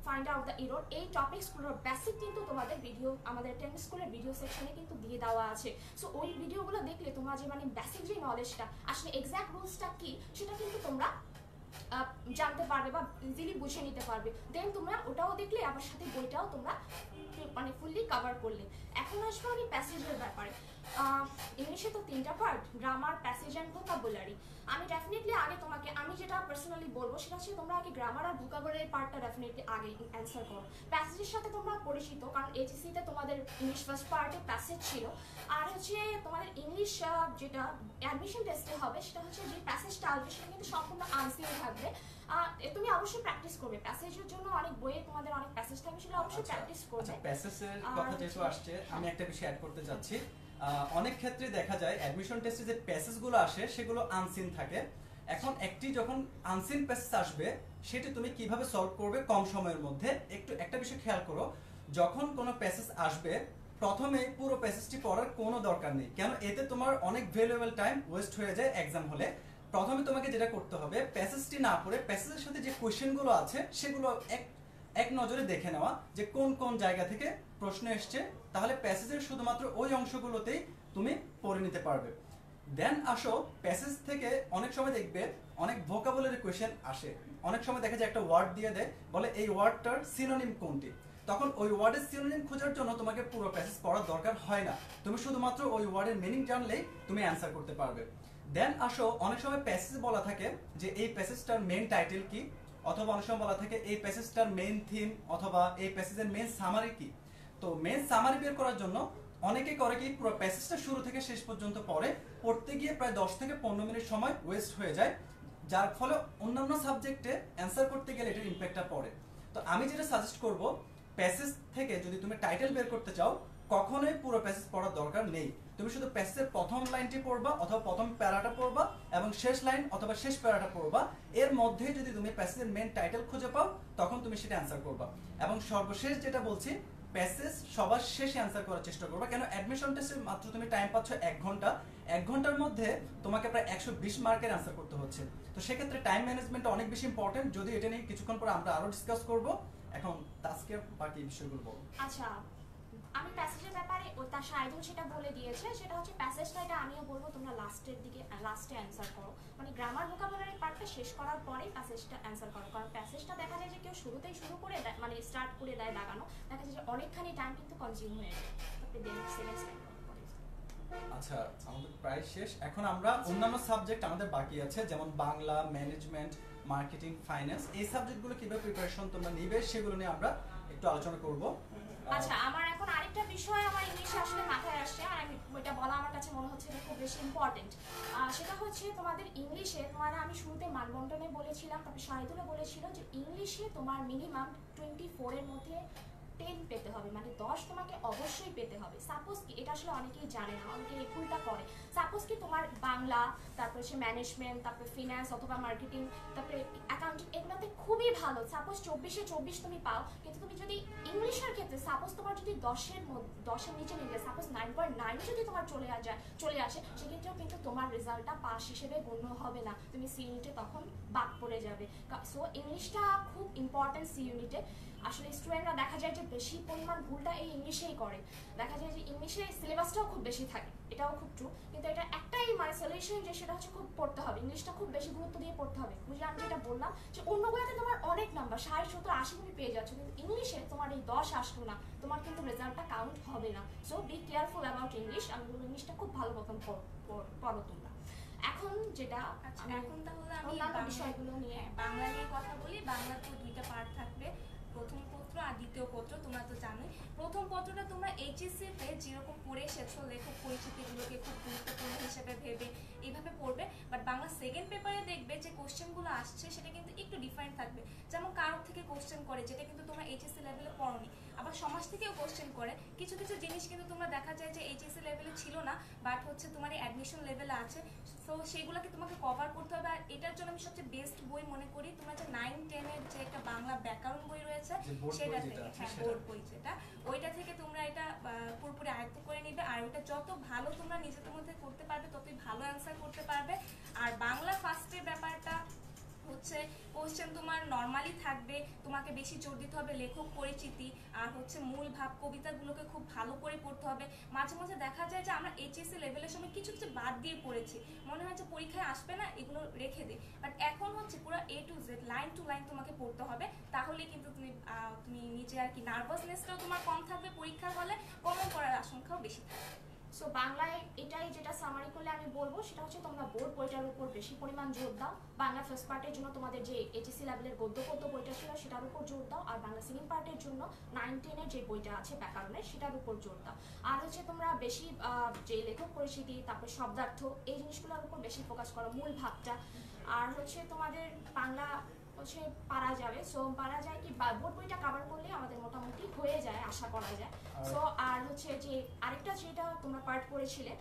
find out the error, এই টপিকসগুলোর বেসিক কিন্তু তোমাদের ভিডিও আমাদের 10 স্কুলের ভিডিও সেকশনে কিন্তু দিয়ে দেওয়া আছে। সো ওই ভিডিওগুলো দেখলে তোমরা যে বেসিক যে নলেজটা আসলে এক্সাক্ট রুলসটা কি সেটা কিন্তু তোমরা জানতে পারবে বা ইজিলি বুঝে নিতে পারবে। দেন তোমরা ওটাও দেখলে, আবার সাথে বইটাও তোমরা ফুললি কভার করলে। এখন আসবো আমি প্যাসেজের ব্যাপারে। ইংলিশে তো 3টা part, grammar, passage and vocabulary. আমি ডেফিনেটলি আগে তোমাকে আমি যেটা পার্সোনালি বলবো সেটা হচ্ছে তোমরা আগে গ্রামার আর ভোকাবুলারি পার্টটা ডেফিনেটলি আগে অ্যান্সার করো। প্যাসেজের সাথে তোমরা পরিচিত, কারণ এইচএসসিতে তোমাদের ইংলিশ ফার্স্ট পার্টে প্যাসেজ ছিল। আর হচ্ছে তোমাদের ইংলিশ যেটা অ্যাডমিশন টেস্টে হবে সেটা হচ্ছে যে প্যাসেজটা আসবে সেটা কিন্তু সম্পূর্ণ আনসিন থাকবে। তুমি অবশ্যই প্র্যাকটিস করবে, প্যাসেজের জন্য অনেক বইয়ে তোমাদের অনেক প্যাসেজ থাকবে, সেটা অবশ্যই প্র্যাকটিস করবে। আচ্ছা, প্যাসেজের কথা যেহেতু আসছে আমি একটা বিষয় অ্যাড করতে যাচ্ছি। অনেক ক্ষেত্রে দেখা যায় অ্যাডমিশন টেস্টে যে প্যাসেজগুলো আসে সেগুলো আনসিন থাকে। এখন একটি যখন আনসিন প্যাসেজ আসবে সেটি তুমি কিভাবে সলভ করবে কম সময়ের মধ্যে, একটা বিষয় খেয়াল করো। যখন কোনো প্যাসেজ আসবে প্রথমে পুরো প্যাসেজটি পড়ার কোনো দরকার নেই, কেন এতে তোমার অনেক ভ্যালুয়েবল টাইম ওয়েস্ট হয়ে যায় এক্সাম হলে। প্রথমে তোমাকে যেটা করতে হবে, প্যাসেজটি না পড়ে প্যাসেজের সাথে যে কোশ্চেনগুলো আছে সেগুলো এক নজরে দেখে নেওয়া যে কোন কোন জায়গা থেকে প্রশ্ন এসছে, তাহলে প্যাসেজের শুধুমাত্র ওই অংশগুলোতেই তুমি পড়ে নিতে পারবে। দেন আসো প্যাসেজ থেকে অনেক সময় দেখবে অনেক ভোকাবুলারি কোশ্চেন আসে, অনেক সময় দেখা যায় একটা ওয়ার্ড দিয়ে দেয়, বলে এই ওয়ার্ডটার সিনোনিম কোনটি। তখন ওই ওয়ার্ডের সিনোনিম খোঁজার জন্য তোমাকে পুরো প্যাসেজ পড়ার দরকার হয় না, তুমি শুধুমাত্র ওই ওয়ার্ডের মিনিং জানলেই তুমি অ্যান্সার করতে পারবে। দেন আসো অনেক সময় প্যাসেজ বলা থাকে যে এই প্যাসেজটার মেইন টাইটেল কি, অথবা অনেক সময় বলা থাকে এই প্যাসেজটার মেইন থিম, অথবা এই প্যাসেজের মেইন সামারি কি। তো মেইন সামারি বের করার জন্য অনেকে করে কি পুরো প্যাসেজটা শুরু থেকে শেষ পর্যন্ত পড়তে গিয়ে প্রায় 10 থেকে 15 মিনিট সময় ওয়েস্ট হয়ে যায়, যার ফলে অন্যান্য সাবজেক্টে অ্যান্সার করতে গেলে এটার ইম্প্যাক্টটা পড়ে। তো আমি যেটা সাজেস্ট করব, প্যাসেজ থেকে যদি তুমি টাইটেল বের করতে চাও, কখনোই পুরো প্যাসেজ পড়ার দরকার নেই। তুমি শুধু প্যাসেজের প্রথম লাইনটি পড়বা অথবা প্রথম প্যারাটা পড়বা এবং শেষ লাইন অথবা শেষ প্যারাটা পড়বা। এর মধ্যে যদি তুমি প্যাসেজের মেন টাইটেল খুঁজে পাও, তখন তুমি সেটা অ্যান্সার করবা। এবং সর্বশেষ যেটা বলছি, প্যাসেজ সবার শেষে অ্যান্সার করার চেষ্টা করবা। কেন, অ্যাডমিশন টেস্টে মাত্র তুমি টাইম পাচ্ছ 1 ঘন্টা। 1 ঘন্টার মধ্যে তোমাকে প্রায় 120 মার্কের অ্যান্সার করতে হচ্ছে। তো সেক্ষেত্রে টাইম ম্যানেজমেন্ট অনেক বেশি ইম্পর্টেন্ট। যদি এটা নিয়ে কিছুক্ষণ পরে আমরা আরো ডিসকাস করব। এখন তাস্কিয়া বাকি বিষয়গুলো বলো। আচ্ছা, আমি প্যাসেজের ব্যাপারে তার শাহিদুল সেটা বলে দিয়েছে, সেটা হচ্ছে প্যাসেজটা, এটা আমিও বলবো তোমরা লাস্টে অ্যান্সার করো, মানে গ্রামার ভোকাবুলারি পার্টটা শেষ করার পরেই প্যাসেজটা অ্যান্সার করো। কারণ প্যাসেজটা দেখা যায় যে কেউ শুরুতেই শুরু করে দেয়, মানে স্টার্ট করে দেয় দাগানো, দেখা যায় যে অনেকখানি টাইম কিন্তু কনজিউম হয়ে যায়। তারপরে দেন সেকেন্ড স্লাইড। আচ্ছা, আমাদের প্রায় শেষ। এখন আমরা অন্যান্য সাবজেক্ট আমাদের বাকি আছে, যেমন বাংলা, ম্যানেজমেন্ট, মার্কেটিং, ফাইন্যান্স। এই সাবজেক্টগুলো কিভাবে প্রিপারেশন তোমরা নিবে সেগুলো নিয়ে আমরা একটু আলোচনা করব। আচ্ছা, আমার এখন আরেকটা বিষয় আমার ইংলিশে আসলে মাথায় আসছে, আর আমি ওইটা বলা আমার কাছে মনে হচ্ছে এটা খুব বেশি ইম্পর্টেন্ট। সেটা হচ্ছে তোমাদের ইংলিশে, আমি শুরুতে মানবন্টনে বলেছিলাম, তারপরে শাহিদুলও বলেছিল যে ইংলিশে তোমার মিনিমাম 24 এর মধ্যে 10 পেতে হবে, মানে 10 তোমাকে অবশ্যই পেতে হবে। সাপোজ কি, এটা আসলে অনেকেই জানে না, অনেকে ভুলটা করে। সাপোজ কি তোমার বাংলা, তারপরে হচ্ছে ম্যানেজমেন্ট, তারপরে ফিন্যান্স অথবা মার্কেটিং, তারপরে অ্যাকাউন্টিং, এগুলোতে খুবই ভালো, সাপোজ 24-এ 24 তুমি পাও। কিন্তু তুমি যদি ইংলিশের ক্ষেত্রে সাপোজ তোমার যদি 10-এর নিচে নিয়ে যায়, সাপোজ 9.9 যদি তোমার চলে আসে, সেক্ষেত্রেও কিন্তু তোমার রেজাল্টটা পাস হিসেবে গণ্য হবে না, তুমি সি ইউনিটে তখন বাদ পড়ে যাবে। সো ইংলিশটা খুব ইম্পর্টেন্ট সি ইউনিটে। আসলে স্টুডেন্টরা দেখা যায় যে বেশি পরিমাণ ভুলটা এই ইংলিশেই করে, দেখা যায় যে ইংলিশে সিলেবাসটাও খুব বেশি থাকে, এটাও খুব ট্রু। কিন্তু এটা একটাই মানে সলিউশন, যে সেটা হচ্ছে খুব পড়তে হবে, ইংলিশটা খুব বেশি গুরুত্ব দিয়ে পড়তে হবে। বুঝলে আমি যেটা বললাম যে অন্যগুলোতে তোমার অনেক নাম্বার 60, 70, 80 তুমি পেয়ে যাচ্ছ, কিন্তু ইংলিশে তোমার এই 10 আসলো না, তোমার কিন্তু রেজাল্টটা কাউন্ট হবে না। So be careful about English. আমি বলবো ইংলিশটা খুব ভালো মতন পড়ো তোমরা। এখন যেটা এখন তাহলে আমি অন্যান্য বিষয়গুলো নিয়ে বাংলা নিয়ে কথা বলি। বাংলা তো 2টা পার্ট থাকবে, প্রথম পত্র আর দ্বিতীয় পত্র। তোমরা তো জানোই প্রথম পত্রটা তোমরা এইচএসসিতে যেরকম পড়ে এসেছো, লেখক পরিচিতিগুলোকে খুব গুরুত্বপূর্ণ হিসেবে ভেবে এইভাবে পড়বে। বাট বাংলা সেকেন্ড পেপারে দেখবে যে কোশ্চেনগুলো আসছে সেটা কিন্তু একটু ডিফারেন্ট থাকবে। যেমন কারোর থেকে কোশ্চেন করে, যেটা কিন্তু তোমরা এইচএসসি লেভেলে পড়োনি। আবার সমাজ থেকেও কোশ্চেন করে, কিছু কিছু জিনিস কিন্তু তোমরা দেখা যায় যে এইচএসসি লেভেলে ছিল না, বাট হচ্ছে তোমার এই অ্যাডমিশন লেভেলে আছে। সো সেগুলোকে তোমাকে কভার করতে হবে। আর এটার জন্য আমি সবচেয়ে বেস্ট বই মনে করি তোমরা যে 9-10-এর যে একটা বাংলা ব্যাকরণ বই রয়েছে, সেটা থেকে, হ্যাঁ বোর্ড বই যেটা, ওইটা থেকে তোমরা এটা পুরোপুরি আয়ত্ত করে নিবে। আর ওইটা যত ভালো তোমরা নিজেদের মধ্যে করতে পারবে, ততই ভালো অ্যান্সার করতে পারবে। আর বাংলা ফার্স্টের ব্যাপারটা হচ্ছে কোশ্চেন তোমার নর্মালি থাকবে, তোমাকে বেশি জোর দিতে হবে লেখক পরিচিতি আর হচ্ছে মূল ভাব, কবিতাগুলোকে খুব ভালো করে পড়তে হবে। মাঝে মাঝে দেখা যায় যে আমরা এইচএসসি লেভেলের সময় কিছু কিছু বাদ দিয়ে পড়েছি, মনে হয় যে পরীক্ষায় আসবে না, এগুলো রেখে দিই। বাট এখন হচ্ছে পুরো A to Z line to line তোমাকে পড়তে হবে, তাহলে কিন্তু তুমি নিজে আর কি নার্ভাসনেসটাও তোমার কম থাকবে, পরীক্ষার হলে কমন করার আশঙ্কাও বেশি থাকবে। সো বাংলায় এটাই যেটা সামারি করলে আমি বলবো সেটা হচ্ছে তোমরা বোর্ড বইটার উপর বেশি পরিমাণ জোর দাও। বাংলা ফার্স্ট পার্টের জন্য তোমাদের যে এইচএসসি লেভেলের গদ্য বইটা ছিল সেটার উপর জোর দাও, আর বাংলা সেকেন্ড পার্টের জন্য 9-10-এর যে বইটা আছে ব্যাকরণের সেটার উপর জোর দাও। আর হচ্ছে তোমরা বেশি যে লেখক পরিচিতি, তারপরে শব্দার্থ, এই জিনিসগুলোর উপর বেশি ফোকাস করো, মূল ভাবটা। আর হচ্ছে তোমাদের বাংলা হচ্ছে পারা যাবে, সো পারা যায় কি বোর্ড বইটা কভার করলে আমাদের মোটামুটি হয়ে যায়, আশা করা যায়। সো আর হচ্ছে যে আরেকটা যেটা তোমরা পার্ট করেছিলে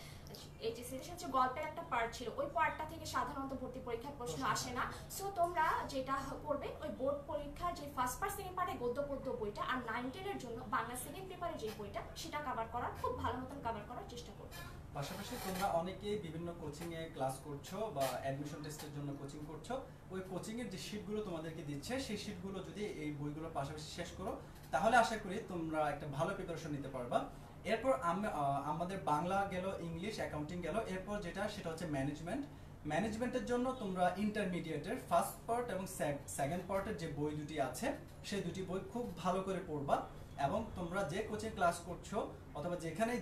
এইচএসসি, সেটা হচ্ছে গল্পের একটা পার্ট ছিল, ওই পার্টটা থেকে সাধারণত ভর্তি পরীক্ষার প্রশ্ন আসে না। সো তোমরা যেটা করবে ওই বোর্ড পরীক্ষার যে ফার্স্ট পার্ট সেকেন্ড পার্টে গদ্য বইটা, আর 9-10-এর জন্য বাংলা সেকেন্ড পেপারে যে বইটা সেটা কভার করার, খুব ভালো মতন কভার করার চেষ্টা করবে। পাশাপাশি তোমরা অনেকেই বিভিন্ন কোচিং এ ক্লাস করছো বা অ্যাডমিশন টেস্টের জন্য কোচিং করছো, ওই কোচিং এর যে শীটগুলো তোমাদেরকে দিচ্ছে সেই শীটগুলো যদি এই বইগুলোর পাশাপাশি শেষ করো, তাহলে আশা করি তোমরা একটা ভালো প্রিপারেশন নিতে পারবা। এরপর আমাদের বাংলা গেল, ইংলিশ, অ্যাকাউন্টিং গেল, এরপর যেটা সেটা হচ্ছে ম্যানেজমেন্টের জন্য তোমরা ইন্টারমিডিয়েটের ফার্স্ট পার্ট এবং সেকেন্ড পার্টের যে বই দুটি আছে সেই দুটি বই খুব ভালো করে পড়বা। এবং তোমরা যে কোচিং ক্লাস করছো অথবা যেখানে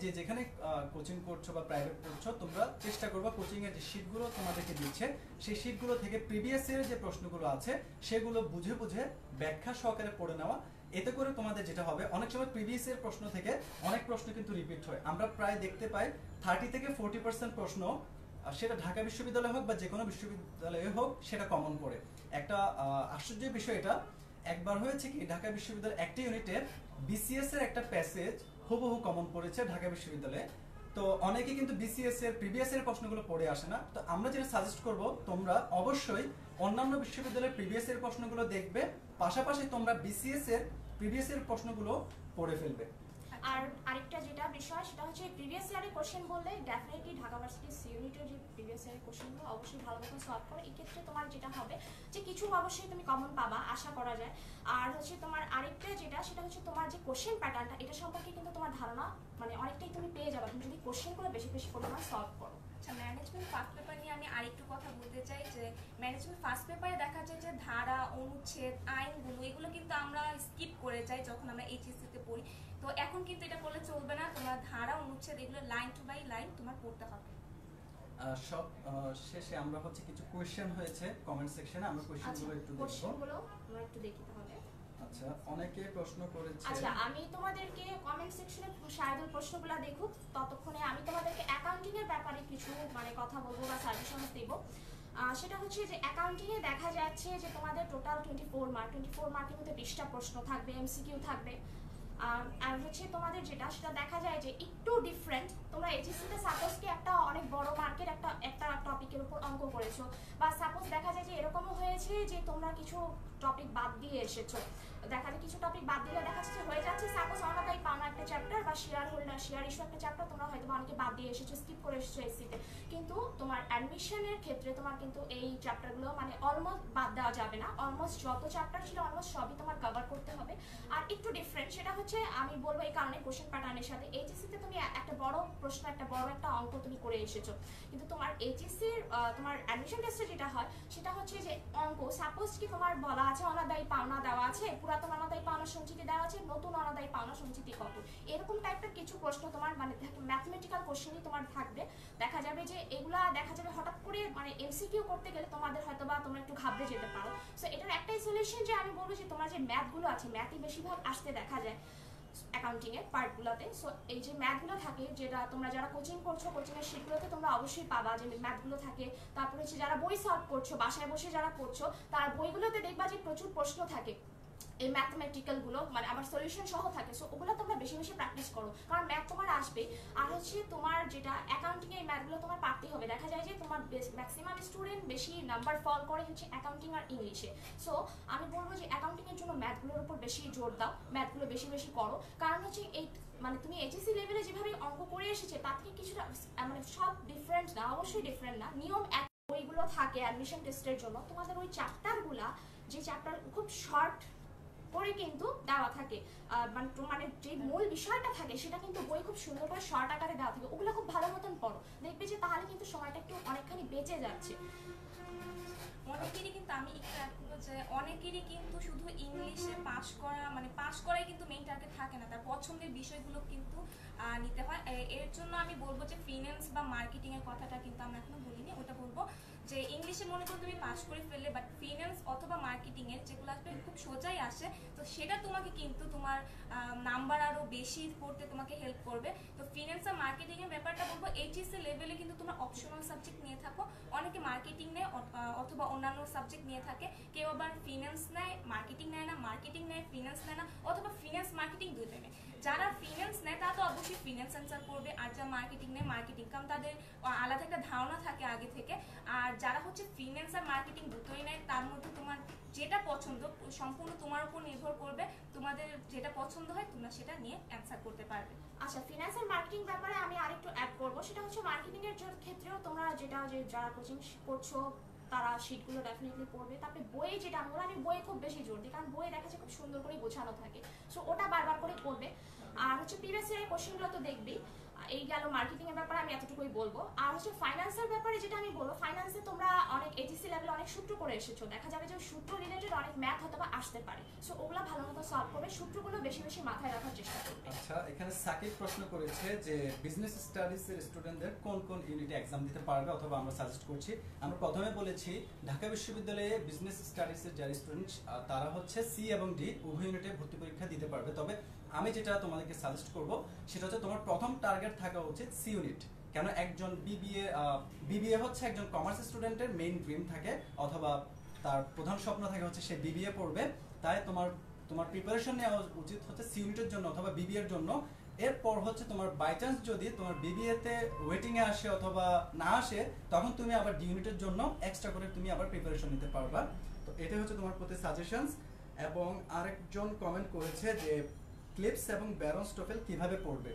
কোচিং করছো বা প্রাইভেট পড়ছো, তোমরা চেষ্টা করবা কোচিং এর যে শীটগুলো তোমাদেরকে দিচ্ছে সেই শীটগুলো থেকে প্রিভিয়াস ইয়ারের যে প্রশ্নগুলো আছে সেগুলো বুঝে বুঝে ব্যাখ্যা সহকারে পড়ে নেওয়া। এতে করে তোমাদের যেটা হবে, অনেক সময় প্রিভিয়াস এর প্রশ্ন থেকে অনেক প্রশ্ন কিন্তু রিপিট হয়। আমরা প্রায় দেখতে পাই 30 থেকে 40% প্রশ্ন, সেটা ঢাকা বিশ্ববিদ্যালয় হোক বা যে কোনো বিশ্ববিদ্যালয়ে হোক, সেটা কমন পড়ে। একটা আশ্চর্যের বিষয় এটা, একবার হয়েছে কি ঢাকা বিশ্ববিদ্যালয়ের একটা ইউনিটের বিসিএস এর একটা প্যাসেজ হুবহু কমন পড়েছে ঢাকা বিশ্ববিদ্যালয়ে। তো অনেকে কিন্তু বিসিএস এর প্রিভিয়াস এর প্রশ্নগুলো পড়ে আসে না। তো আমরা যেটা সাজেস্ট করব, তোমরা অবশ্যই অন্যান্য বিশ্ববিদ্যালয়ের প্রিভিয়াস এর প্রশ্নগুলো দেখবে, পাশাপাশি তোমরা বিসিএস এর প্রিভিয়াস এর প্রশ্নগুলো পড়ে ফেলবে। আর আরেকটা যেটা বিষয় সেটা হচ্ছে প্রিভিয়াস ইয়ারের কোশ্চেন বললে ডেফিনেটলি ঢাকা ভার্সিটি সি ইউনিটের যে প্রিভিয়াস ইয়ারের কোশ্চেনগুলো অবশ্যই ভালো মতো সলভ করো। এই ক্ষেত্রে তোমার যেটা হবে যে কিছু অবশ্যই তুমি কমন পাবা, আশা করা যায়। আর হচ্ছে তোমার আরেকটা যেটা সেটা হচ্ছে তোমার যে কোশ্চেন প্যাটার্নটা, এটা সম্পর্কে কিন্তু তোমার ধারণা মানে অনেকটাই তুমি পেয়ে যাবে তুমি যদি কোশ্চেনগুলো বেশি বেশি পরিমাণ সলভ করো। আচ্ছা, ম্যানেজমেন্ট ফার্স্ট পেপার নিয়ে আমি আরেকটু কথা বলতে চাই যে ম্যানেজমেন্ট ফার্স্ট পেপারে দেখা যায় যে ধারা, অনুচ্ছেদ, আইনগুলো এগুলো কিন্তু আমরা স্কিপ করে যাই যখন আমরা এইচএসসিতে পড়ি। তো এখন কিন্তু এটা করলে চলবে না, তোমার ধারা, অনুচ্ছেদ এগুলো লাইন টু বাই লাইন তোমার পড়তে হবে। সব শেষে আমরা হচ্ছে কিছু কোশ্চেন হয়েছে কমেন্ট সেকশনে, আমরা কোশ্চেনগুলো একটু দেখব। কোশ্চেনগুলো আমরা একটু দেখি তাহলে। আচ্ছা, অনেকে প্রশ্ন করেছে। আচ্ছা, আমি তোমাদেরকে কমেন্ট সেকশনে শায়দুল প্রশ্নগুলো দেখুক, ততক্ষণে আমি তোমাদেরকে অ্যাকাউন্টিং এর ব্যাপারে কিছু মানে কথা বলবো বা সাজেশন দেব। সেটা হচ্ছে যে অ্যাকাউন্টিং এ দেখা যাচ্ছে যে তোমাদের টোটাল 24 মার্কের মধ্যে 20টা প্রশ্ন থাকবে, এমসিকিউ থাকবে। আর হচ্ছে তোমাদের যেটা সেটা দেখা যায় যে একটু ডিফারেন্ট। তোমরা এইচএসসিতে সাপোজ কি একটা অনেক বড় মার্কের একটা টপিকের উপর অঙ্ক করেছো, বা সাপোজ দেখা যায় যে এরকমও হয়েছে যে তোমরা কিছু টপিক বাদ দিয়ে এসেছো। দেখা যায় কিছু টপিক বাদ দিলে দেখা যাচ্ছে হয়ে যাচ্ছে সাপোজ অনাদায়ী পাওনা একটা চ্যাপ্টার বা শেয়ার হোল্ডার শেয়ার ইস্যু একটা চ্যাপ্টার তোমরা হয়তো অনেকে বাদ দিয়ে এসেছো, স্কিপ করে এসেছো এসসিতে। কিন্তু তোমার অ্যাডমিশনের ক্ষেত্রে তোমার কিন্তু এই চ্যাপ্টারগুলো মানে অলমোস্ট বাদ দেওয়া যাবে না। অলমোস্ট যত চ্যাপ্টার ছিল অলমোস্ট সবই তোমার কভার করতে হবে। আর একটু ডিফারেন্ট সেটা হচ্ছে আমি বলবো এই কারণে কোশ্চেন প্যাটার্নের সাথে এইচএসসিতে তুমি একটা বড় প্রশ্ন একটা বড় একটা অঙ্ক তুমি করে এসেছো, কিন্তু তোমার এইচএসসির তোমার অ্যাডমিশন টেস্টে যেটা হয় সেটা হচ্ছে যে অঙ্ক সাপোজ কি তোমার বলা আছে অনাদায়ী পাওনা দেওয়া আছে, পুরাতন অনাদায়ী পাওনা সঞ্চিতি দেওয়া আছে, নতুন অনাদায়ী পাওনা সঞ্চিতি কত, এরকম টাইপের কিছু প্রশ্ন তোমার মানে ম্যাথমেটিক্যাল কোশ্চেনই তোমার থাকবে। দেখা যাবে যে এগুলা দেখা যাবে হঠাৎ করে মানে এমসিকিউ করতে গেলে তোমাদের হয়তো বা তোমরা একটু ঘাবড়ে যেতে পারো। সো এটার একটাই সলিউশন যে আমি বলবো যে তোমার যে ম্যাথগুলো আছে, ম্যাথই বেশিরভাগ আসতে দেখা যায় অ্যাকাউন্টিং এর পার্টগুলোতে। সো এই যে ম্যাথগুলো থাকে যেটা তোমরা যারা কোচিং করছো কোচিং এর শিটগুলোতে তোমরা অবশ্যই পাবা যে ম্যাথগুলো থাকে। তারপরে হচ্ছে যারা বই সলভ করছো বাসায় বসে যারা করছো তার বইগুলোতে দেখবা যে প্রচুর প্রশ্ন থাকে এই ম্যাথমেটিক্যাল গুলো মানে আমার সলিউশন সহ থাকে। সো ওগুলো তোমরা বেশি বেশি প্র্যাকটিস করো, কারণ ম্যাথ তোমার আসবে। আর হচ্ছে তোমার যেটা অ্যাকাউন্টিং এর ম্যাথগুলো তোমার পারতেই হবে। দেখা যায় যে তোমার ম্যাক্সিমাম স্টুডেন্ট বেশি নাম্বার ফল করে হচ্ছে অ্যাকাউন্টিং আর ইংলিশে। সো আমি বলবো যে অ্যাকাউন্টিং এর জন্য ম্যাথগুলোর উপর বেশি জোর দাও, ম্যাথগুলো বেশি বেশি করো। কারণ হচ্ছে এই মানে তুমি এইচএসসি লেভেলে যেভাবে অঙ্ক করে এসেছে তার থেকে কিছুটা মানে সব ডিফারেন্ট না, অবশ্যই ডিফারেন্ট না, নিয়ম এক। বইগুলো থাকে অ্যাডমিশন টেস্টের জন্য তোমাদের ওই চ্যাপ্টারগুলা যে চ্যাপ্টার খুব শর্ট করে কিন্তু দেওয়া থাকে, মানে যে মূল বিষয়টা থাকে সেটা কিন্তু বই খুব সুন্দর করে শর্ট আকারে দেওয়া থাকে। ওগুলো খুব ভালো মতন পড়ো, দেখবে যে তাহলে কিন্তু সময়টা একটু অনেকখানি বেঁচে যাচ্ছে। অনেকেরই কিন্তু আমি একটু অ্যাড করবো যে অনেকেরই কিন্তু শুধু ইংলিশে পাস করা মানে পাস করাই কিন্তু মেইন টার্গেট থাকে না, তার পছন্দের বিষয়গুলো কিন্তু নিতে হয়। এর জন্য আমি বলবো যে ফিন্যান্স বা মার্কেটিং এর কথাটা কিন্তু আমরা এখনো বলিনি, ওটা বলবো যে ইংলিশে মনে করো তুমি পাস করে ফেললে, বাট ফিন্যান্স অথবা মার্কেটিং এর যেগুলো আসবে খুব সোজাই আসে, তো সেটা তোমাকে কিন্তু তোমার নাম্বার আরো বেশি করতে তোমাকে হেল্প করবে। তো ফিন্যান্স আর মার্কেটিং এর ব্যাপারটা বলবো এইচএসসি লেভেলে কিন্তু তোমরা অপশনাল সাবজেক্ট নিয়ে থাকো। অনেকে মার্কেটিং নেয় অথবা অন্যান্য সাবজেক্ট নিয়ে থাকে, কেউ আবার ফিন্যান্স নেয় মার্কেটিং নেয় না, মার্কেটিং নেয় ফিন্যান্স নেয় না, অথবা ফিন্যান্স মার্কেটিং দুটোই নেয়। যারা ফিন্যান্স নেয় তারা তো অবশ্যই ফিন্যান্স অ্যান্সার করবে, আর যারা মার্কেটিং নেয় মার্কেটিং, কারণ তাদের আলাদা একটা ধারণা থাকে আগে থেকে। আর যারা হচ্ছে ফিন্যান্স আর মার্কেটিং দুটোই নেয় তার মধ্যে তোমার যেটা পছন্দ সম্পূর্ণ তোমার উপর নির্ভর করবে, তোমাদের যেটা পছন্দ হয় তোমরা সেটা নিয়ে অ্যান্সার করতে পারবে। আচ্ছা, ফিন্যান্স আর মার্কেটিং ব্যাপারে আমি আরেকটু অ্যাড করবো, সেটা হচ্ছে মার্কেটিং এর ক্ষেত্রেও তোমরা যেটা যে যারা কোচিং করছো তারা শিটগুলো ডেফিনেটলি পড়বে। তারপরে বইয়ে যেটা আমি বইয়ে খুব বেশি জোর দিই, কারণ বইয়ে দেখা যায় খুব সুন্দর করে বোঝানো থাকে, সো ওটা বারবার করে পড়বে। আর হচ্ছে প্রিভিয়াস ইয়ারের কোশ্চেনগুলো তো দেখবি। এই গেল মার্কেটিং এর ব্যাপারে আমি এতটুকুই বলবো। আর হচ্ছে ফাইন্যান্সের ব্যাপারে যেটা আমি বলবো, ফাইন্যান্সে তোমরা অনেক এইচএসসি লেভেলে অনেক সূত্র করে এসেছো, দেখা যাবে যে সূত্র রিলেটেড অনেক ম্যাথ হয়তো বা আসতে পারে, সো ওগুলা ভালো মতো সলভ করবে, সূত্রগুলো বেশি বেশি মাথায় রাখার চেষ্টা করবে। আচ্ছা, এখানে সাকিব প্রশ্ন করেছে যে বিজনেস স্টাডিজ এর স্টুডেন্টদের কোন কোন ইউনিটে এক্সাম দিতে পারবে অথবা আমরা সাজেস্ট করছি। আমরা প্রথমে বলেছি ঢাকা বিশ্ববিদ্যালয়ে বিজনেস স্টাডিজ এর যারা স্টুডেন্ট তারা হচ্ছে সি এবং ডি উভয় ইউনিটে ভর্তি পরীক্ষা দিতে পারবে। তবে আমি যেটা তোমাদেরকে সাজেস্ট করব সেটা হচ্ছে তোমার প্রথম টার্গেট থাকা উচিত সি ইউনিট। কেন একজন বিবিএ হচ্ছে একজন কমার্স স্টুডেন্টের মেইন ড্রিম থাকে অথবা তার প্রধান স্বপ্ন থাকে হচ্ছে সে বিবিএ পড়বে, তাই তোমার প্রিপারেশন নেওয়া উচিত হচ্ছে সি ইউনিটের জন্য অথবা বিবিএ এর জন্য। এরপর হচ্ছে তোমার বাই চান্স যদি তোমার বিবিএ তে ওয়েটিং এ আসে অথবা না আসে, তখন তুমি আবার ডি ইউনিটের জন্য এক্সট্রা করে তুমি আবার প্রিপারেশন নিতে পারবা। তো এটা হচ্ছে তোমার প্রতি সাজেশনস। এবং আরেকজন কমেন্ট করেছে যে ক্লিপস এবং ব্যারন্স টোফেল কিভাবে পড়বে।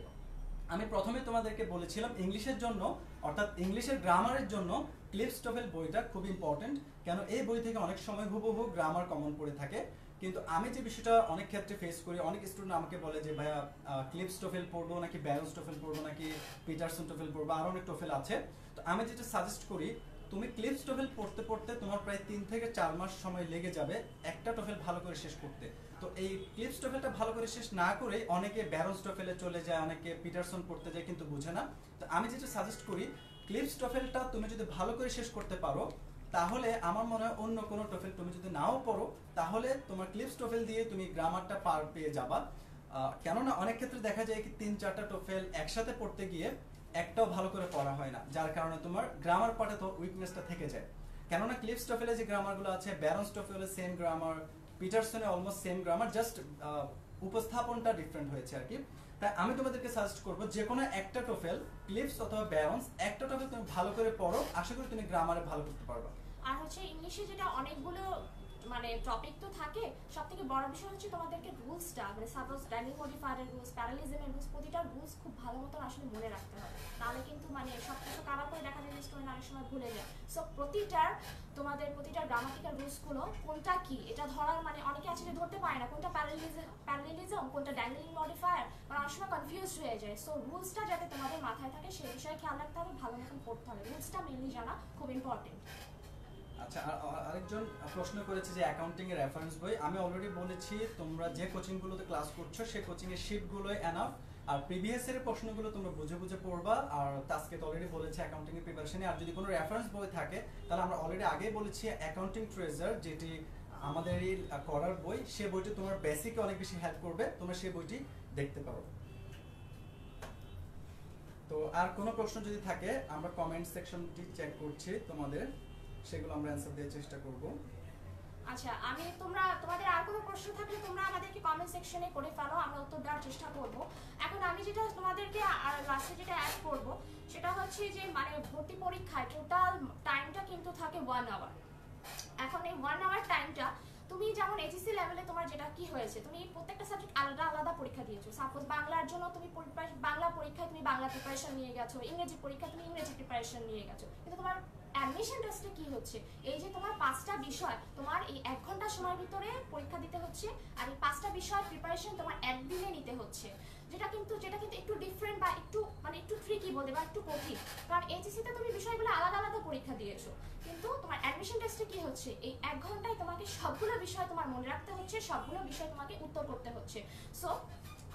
আমি প্রথমে তোমাদেরকে বলেছিলাম ইংলিশের জন্য অর্থাৎ ইংলিশের গ্রামারের জন্য ক্লিপস টোফেল বইটা খুব ইম্পর্টেন্ট, কেন এই বই থেকে অনেক সময় হুবহু গ্রামার কমন পড়ে থাকে। কিন্তু আমি যে বিষয়টা অনেক ক্ষেত্রে ফেস করি, অনেক স্টুডেন্ট আমাকে বলে যে ভাইয়া ক্লিপস টোফেল পড়বো নাকি ব্যারন্স টোফেল পড়বো নাকি পিটারসন টোফেল পড়বো, আরো অনেক টোফেল আছে। তো আমি যেটা সাজেস্ট করি, তুমি ক্লিপস টোফেল পড়তে পড়তে তোমার প্রায় 3 থেকে 4 মাস সময় লেগে যাবে একটা টোফেল ভালো করে শেষ করতে। তো এই ক্লিপস টোফেলটা ভালো করে শেষ না করে অনেকে ব্যারন্স টোফেলে চলে যায়, অনেকে পিটারসন পড়তে যায় কিন্তু বুঝে না। তো আমি যেটা সাজেস্ট করি, ক্লিপস টোফেলটা তুমি যদি ভালো করে শেষ করতে পারো, তাহলে আমার মনে হয় অন্য কোনো টোফেল তুমি যদি নাও পড়ো, তাহলে তোমার ক্লিপস টোফেল দিয়ে তুমি গ্রামারটা পার পেয়ে যাবা। কেননা অনেক ক্ষেত্রে দেখা যায় কি 3-4টা টোফেল একসাথে পড়তে গিয়ে একটাও ভালো করে পড়া হয় না, যার কারণে তোমার গ্রামার পার্টে তো উইকনেসটা থেকে যায়। কেননা ক্লিপস টোফেলে যে গ্রামারগুলো আছে, ব্যারন্স টোফেলে সেম গ্রামার, পিটারসনে অলমোস্ট সেম গ্রামার, জাস্ট উপস্থাপনটা ডিফারেন্ট হয়েছে আর কি। তাই আমি তোমাদেরকে সাজেস্ট করবো যে কোনো একটা টোফেল, ক্লিপস অথবা ব্যারন্স, একটা টোফেল তুমি ভালো করে পড়ো, আশা করি তুমি গ্রামারে ভালো করতে পারবা। আর হচ্ছে ইংলিশে যেটা অনেকগুলো মানে টপিক তো থাকে, সবথেকে বড় বিষয় হচ্ছে তোমাদেরকে রুলসটা, মানে সাপোজ ডাইনিং মডিফায়ারের রুলস, প্যারালিজমের রুলস, প্রতিটা রুলস খুব ভালো মতন আসলে মনে রাখতে হবে, তাহলে কিন্তু মানে সবকিছু কাভার করে দেখা যায় যে স্টুডেন্ট অনেক সময় ভুলে যায়। সো প্রতিটার গ্রামাটিক্যাল রুলসগুলো কোনটা কি এটা ধরার, মানে অনেকে আছে যে ধরতে পারে না কোনটা প্যারালিজম কোনটা ডাইনিং মডিফায়ার, মানে অনেক সময় কনফিউজ হয়ে যায়। সো রুলসটা যাতে তোমাদের মাথায় থাকে সেই বিষয়ে খেয়াল রাখতে হবে, ভালো মতন পড়তে হবে, রুলসটা মেনলি জানা খুব ইম্পর্টেন্ট। আচ্ছা, আরেকজন প্রশ্ন করেছে যে অ্যাকাউন্টিং এর রেফারেন্স বই। আমি অলরেডি বলেছি তোমরা যে কোচিংগুলোতে ক্লাস করছো সেই কোচিং এর শীটগুলোই এনাফ, আর প্রিভিয়াস এর প্রশ্নগুলো তোমরা বুঝে বুঝে পড়বা। আর আজকে তো অলরেডি বলেছি অ্যাকাউন্টিং এর প্রিপারেশনে, আর যদি কোনো রেফারেন্স বই থাকে তাহলে আমরা অলরেডি আগেই বলেছি অ্যাকাউন্টিং ট্রেজার, যেটি আমাদের এই করার বই, সেই বইটি তোমার বেসিকে অনেক বেশি হেল্প করবে, তোমরা সেই বইটি দেখতে পারো। তো আর কোনো প্রশ্ন যদি থাকে আমরা কমেন্ট সেকশনটি চেক করছি তোমাদের, সেগুলো আমরা অ্যানসার দেওয়ার চেষ্টা করব। আচ্ছা, তোমাদের আর কোনো প্রশ্ন থাকলে তোমরা আমাদেরকে কমেন্ট সেকশনে করে ফেলো, আমরা উত্তর দেওয়ার চেষ্টা করব। এখন আমি যেটা তোমাদেরকে আর লাস্টে যেটা অ্যাড করব সেটা হচ্ছে যে মানে ভর্তি পরীক্ষায় টোটাল টাইমটা কিন্তু থাকে 1 আওয়ার। এখন এই 1 আওয়ার টাইমটা তুমি যেমন এইচএসসি লেভেলে তোমার যেটা কি হয়েছে, তুমি প্রত্যেকটা সাবজেক্ট আলাদা আলাদা পরীক্ষা দিয়েছো। সাপোজ বাংলার জন্য তুমি বাংলা পরীক্ষায় তুমি বাংলা প্রিপারেশন নিয়ে গেছো, ইংরেজি পরীক্ষায় তুমি ইংরেজি প্রিপারেশন নিয়ে গেছো, কিন্তু তোমার অ্যাডমিশন টেস্টে কি হচ্ছে, এই যে তোমার 5টা বিষয় তোমার এই 1 ঘন্টা সময়ের ভিতরে পরীক্ষা দিতে হচ্ছে, আর এই 5টা বিষয়ের প্রিপারেশন তোমার একদিনে নিতে হচ্ছে, যেটা কিন্তু একটু ডিফারেন্ট বা একটু ট্রিকি বলতে বা একটু কঠিন। কারণ এইচএসসি তে তুমি বিষয়গুলো আলাদা আলাদা পরীক্ষা দিয়েছো, কিন্তু তোমার অ্যাডমিশন টেস্টে কি হচ্ছে, এই 1 ঘন্টায় তোমাকে সবগুলো বিষয় তোমার মনে রাখতে হচ্ছে, সবগুলো বিষয় তোমাকে উত্তর করতে হচ্ছে। সো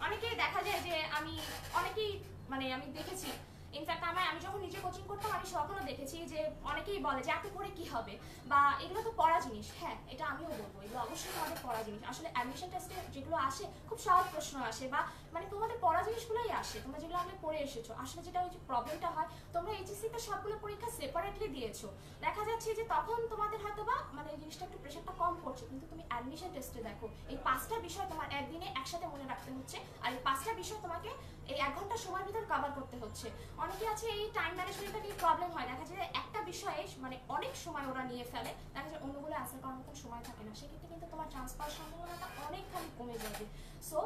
অনেকেই দেখা যায় যে আমি দেখেছি, ইনফ্যাক্ট আমি যখন নিজে কোচিং করতাম আমি সবগুলো দেখেছি যে অনেকেই বলে যে এত করে কি হবে, বা এগুলো তো পড়া জিনিস। হ্যাঁ, এটা আমিও বলবো, এগুলো অবশ্যই তোমাদের পড়া জিনিস। আসলে অ্যাডমিশন টেস্টে যেগুলো আসে খুব সহজ প্রশ্ন আসে, বা মানে তোমাদের পড়া জিনিসগুলোই আসে, তোমরা যেগুলো আগে পড়ে এসেছো। আসলে যেটা ওই যে প্রবলেমটা হয়, তোমরা এইচএসসি তে সবগুলো পরীক্ষা সেপারেটলি দিয়েছো, দেখা যাচ্ছে যে তখন তোমাদের হয়তো বা মানে এই জিনিসটা একটু প্রেশারটা কম পড়ছে। কিন্তু তুমি অ্যাডমিশন টেস্টে দেখো এই 5টা বিষয় তোমার একদিনে একসাথে মনে রাখতে হচ্ছে, আর এই 5টা বিষয় তোমাকে এই 1 ঘন্টা সময়ের ভিতর কভার করতে হচ্ছে। অনেকে আছে এই টাইম ম্যানেজমেন্টটা নিয়ে প্রবলেম হয়, দেখা যায় একটা বিষয়ে মানে অনেক সময় ওরা নিয়ে ফেলে, দেখা যায় অন্যগুলো অ্যান্সার করার মতন সময় থাকে না, সেক্ষেত্রে কিন্তু তোমার চান্স পাওয়ার সম্ভাবনাটা অনেকখানি কমে যাবে। সো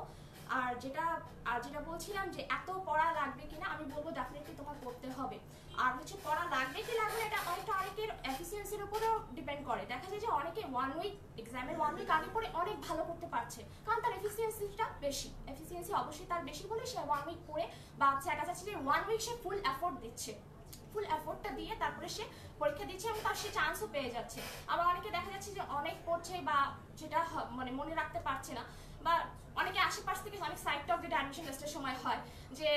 আর যেটা বলছিলাম যে এত পড়া লাগবে কিনা, আমি বলবো ডেফিনেটলি তোমার পড়তে হবে। আর হচ্ছে পড়া লাগবে কি লাগবে এটা অনেকের এফিসিয়েন্সি এফিসিয়েন্সির উপরেও ডিপেন্ড করে। দেখা যায় যে অনেকে 1 উইক এক্সামের 1 উইক আগে পরে অনেক ভালো করতে পারছে, কারণ তার এফিসিয়েন্সিটা বেশি। এফিসিয়েন্সি অবশ্যই তার বেশি বলে সে 1 উইক পরে বা দেখা যাচ্ছে যে 1 উইক সে ফুল এফোর্ট দিচ্ছে, ফুল এফোর্টটা দিয়ে তারপরে সে পরীক্ষা দিচ্ছে এবং তার সে চান্সও পেয়ে যাচ্ছে। আবার অনেকে দেখা যাচ্ছে যে অনেক পড়ছে বা যেটা মানে মনে রাখতে পারছে না, বা অনেকে আশেপাশ থেকে অনেক সাইড টক যেটা অ্যাডমিশন টেস্টের সময় হয় যে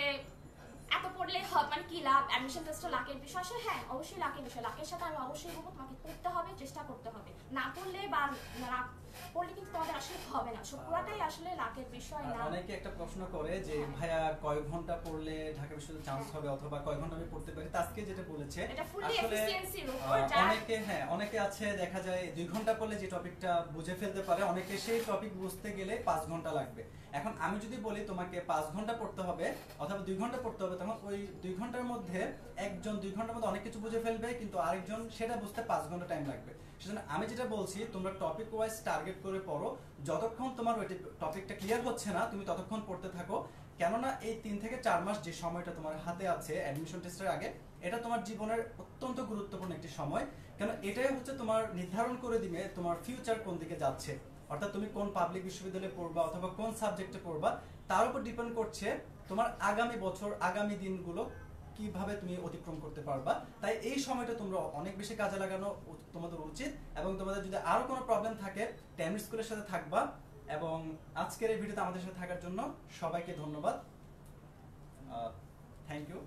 এত পড়লে মানে কি লাভ, অ্যাডমিশন টেস্টটা লাকের বিষয়। আসলে হ্যাঁ অবশ্যই লাকের বিষয়, লাকের সাথে আমি অবশ্যই বলবো তোমাকে পড়তে হবে, চেষ্টা করতে হবে। না পড়লে বা না পড়লে কিন্তু তোমাদের আসলে হবে না, পুরোটাই আসলে লাকের বিষয় না। অনেকে একটা প্রশ্ন করে যে ভাইয়া কয় ঘন্টা পড়লে ঢাকা বিশ্ববিদ্যালয়ে চান্স হবে অথবা কয় ঘন্টা আমি পড়তে পারি। আজকে যেটা বলেছে এটা ফুললি আসলে এফিসিয়েন্সির উপর। অনেকে আছে দেখা যায় 2 ঘন্টা পড়লে যে টপিকটা বুঝে ফেলতে পারে, অনেকে সেই টপিক বুঝতে গেলে 5 ঘন্টা লাগবে। এখন আমি যদি বলি তোমাকে 5 ঘন্টা পড়তে হবে অথবা 2 ঘন্টা পড়তে হবে, তখন ওই 2 ঘন্টার মধ্যে একজন 2 ঘন্টার মধ্যে অনেক কিছু বুঝে ফেলবে, কিন্তু আরেকজন সেটা বুঝতে 5 ঘন্টা টাইম লাগবে। সেজন্য আমি যেটা বলছি তোমরা টপিক ওয়াইজ টার্গেট করে পড়ো, যতক্ষণ তোমার ওই টপিকটা ক্লিয়ার হচ্ছে না তুমি ততক্ষণ পড়তে থাকো। কেননা এই 3 থেকে 4 মাস যে সময়টা তোমার হাতে আছে অ্যাডমিশন টেস্টের আগে, এটা তোমার জীবনের অত্যন্ত গুরুত্বপূর্ণ একটি সময়। কেন এটাই হচ্ছে তোমার নির্ধারণ করে দিবে তোমার ফিউচার কোন দিকে যাচ্ছে, অর্থাৎ তুমি কোন পাবলিক বিশ্ববিদ্যালয়ে পড়বা অথবা কোন সাবজেক্টে পড়বা, তার উপর ডিপেন্ড করছে তোমার আগামী বছর আগামী দিনগুলো কিভাবে তুমি অতিক্রম করতে পারবা। তাই এই সময়টা তোমরা অনেক বেশি কাজে লাগানো তোমাদের উচিত। এবং তোমাদের যদি আরো কোনো প্রবলেম থাকে টাইম স্কুলের সাথে থাকবা। এবং আজকের এই ভিডিওতে আমাদের সাথে থাকার জন্য সবাইকে ধন্যবাদ, থ্যাংক ইউ।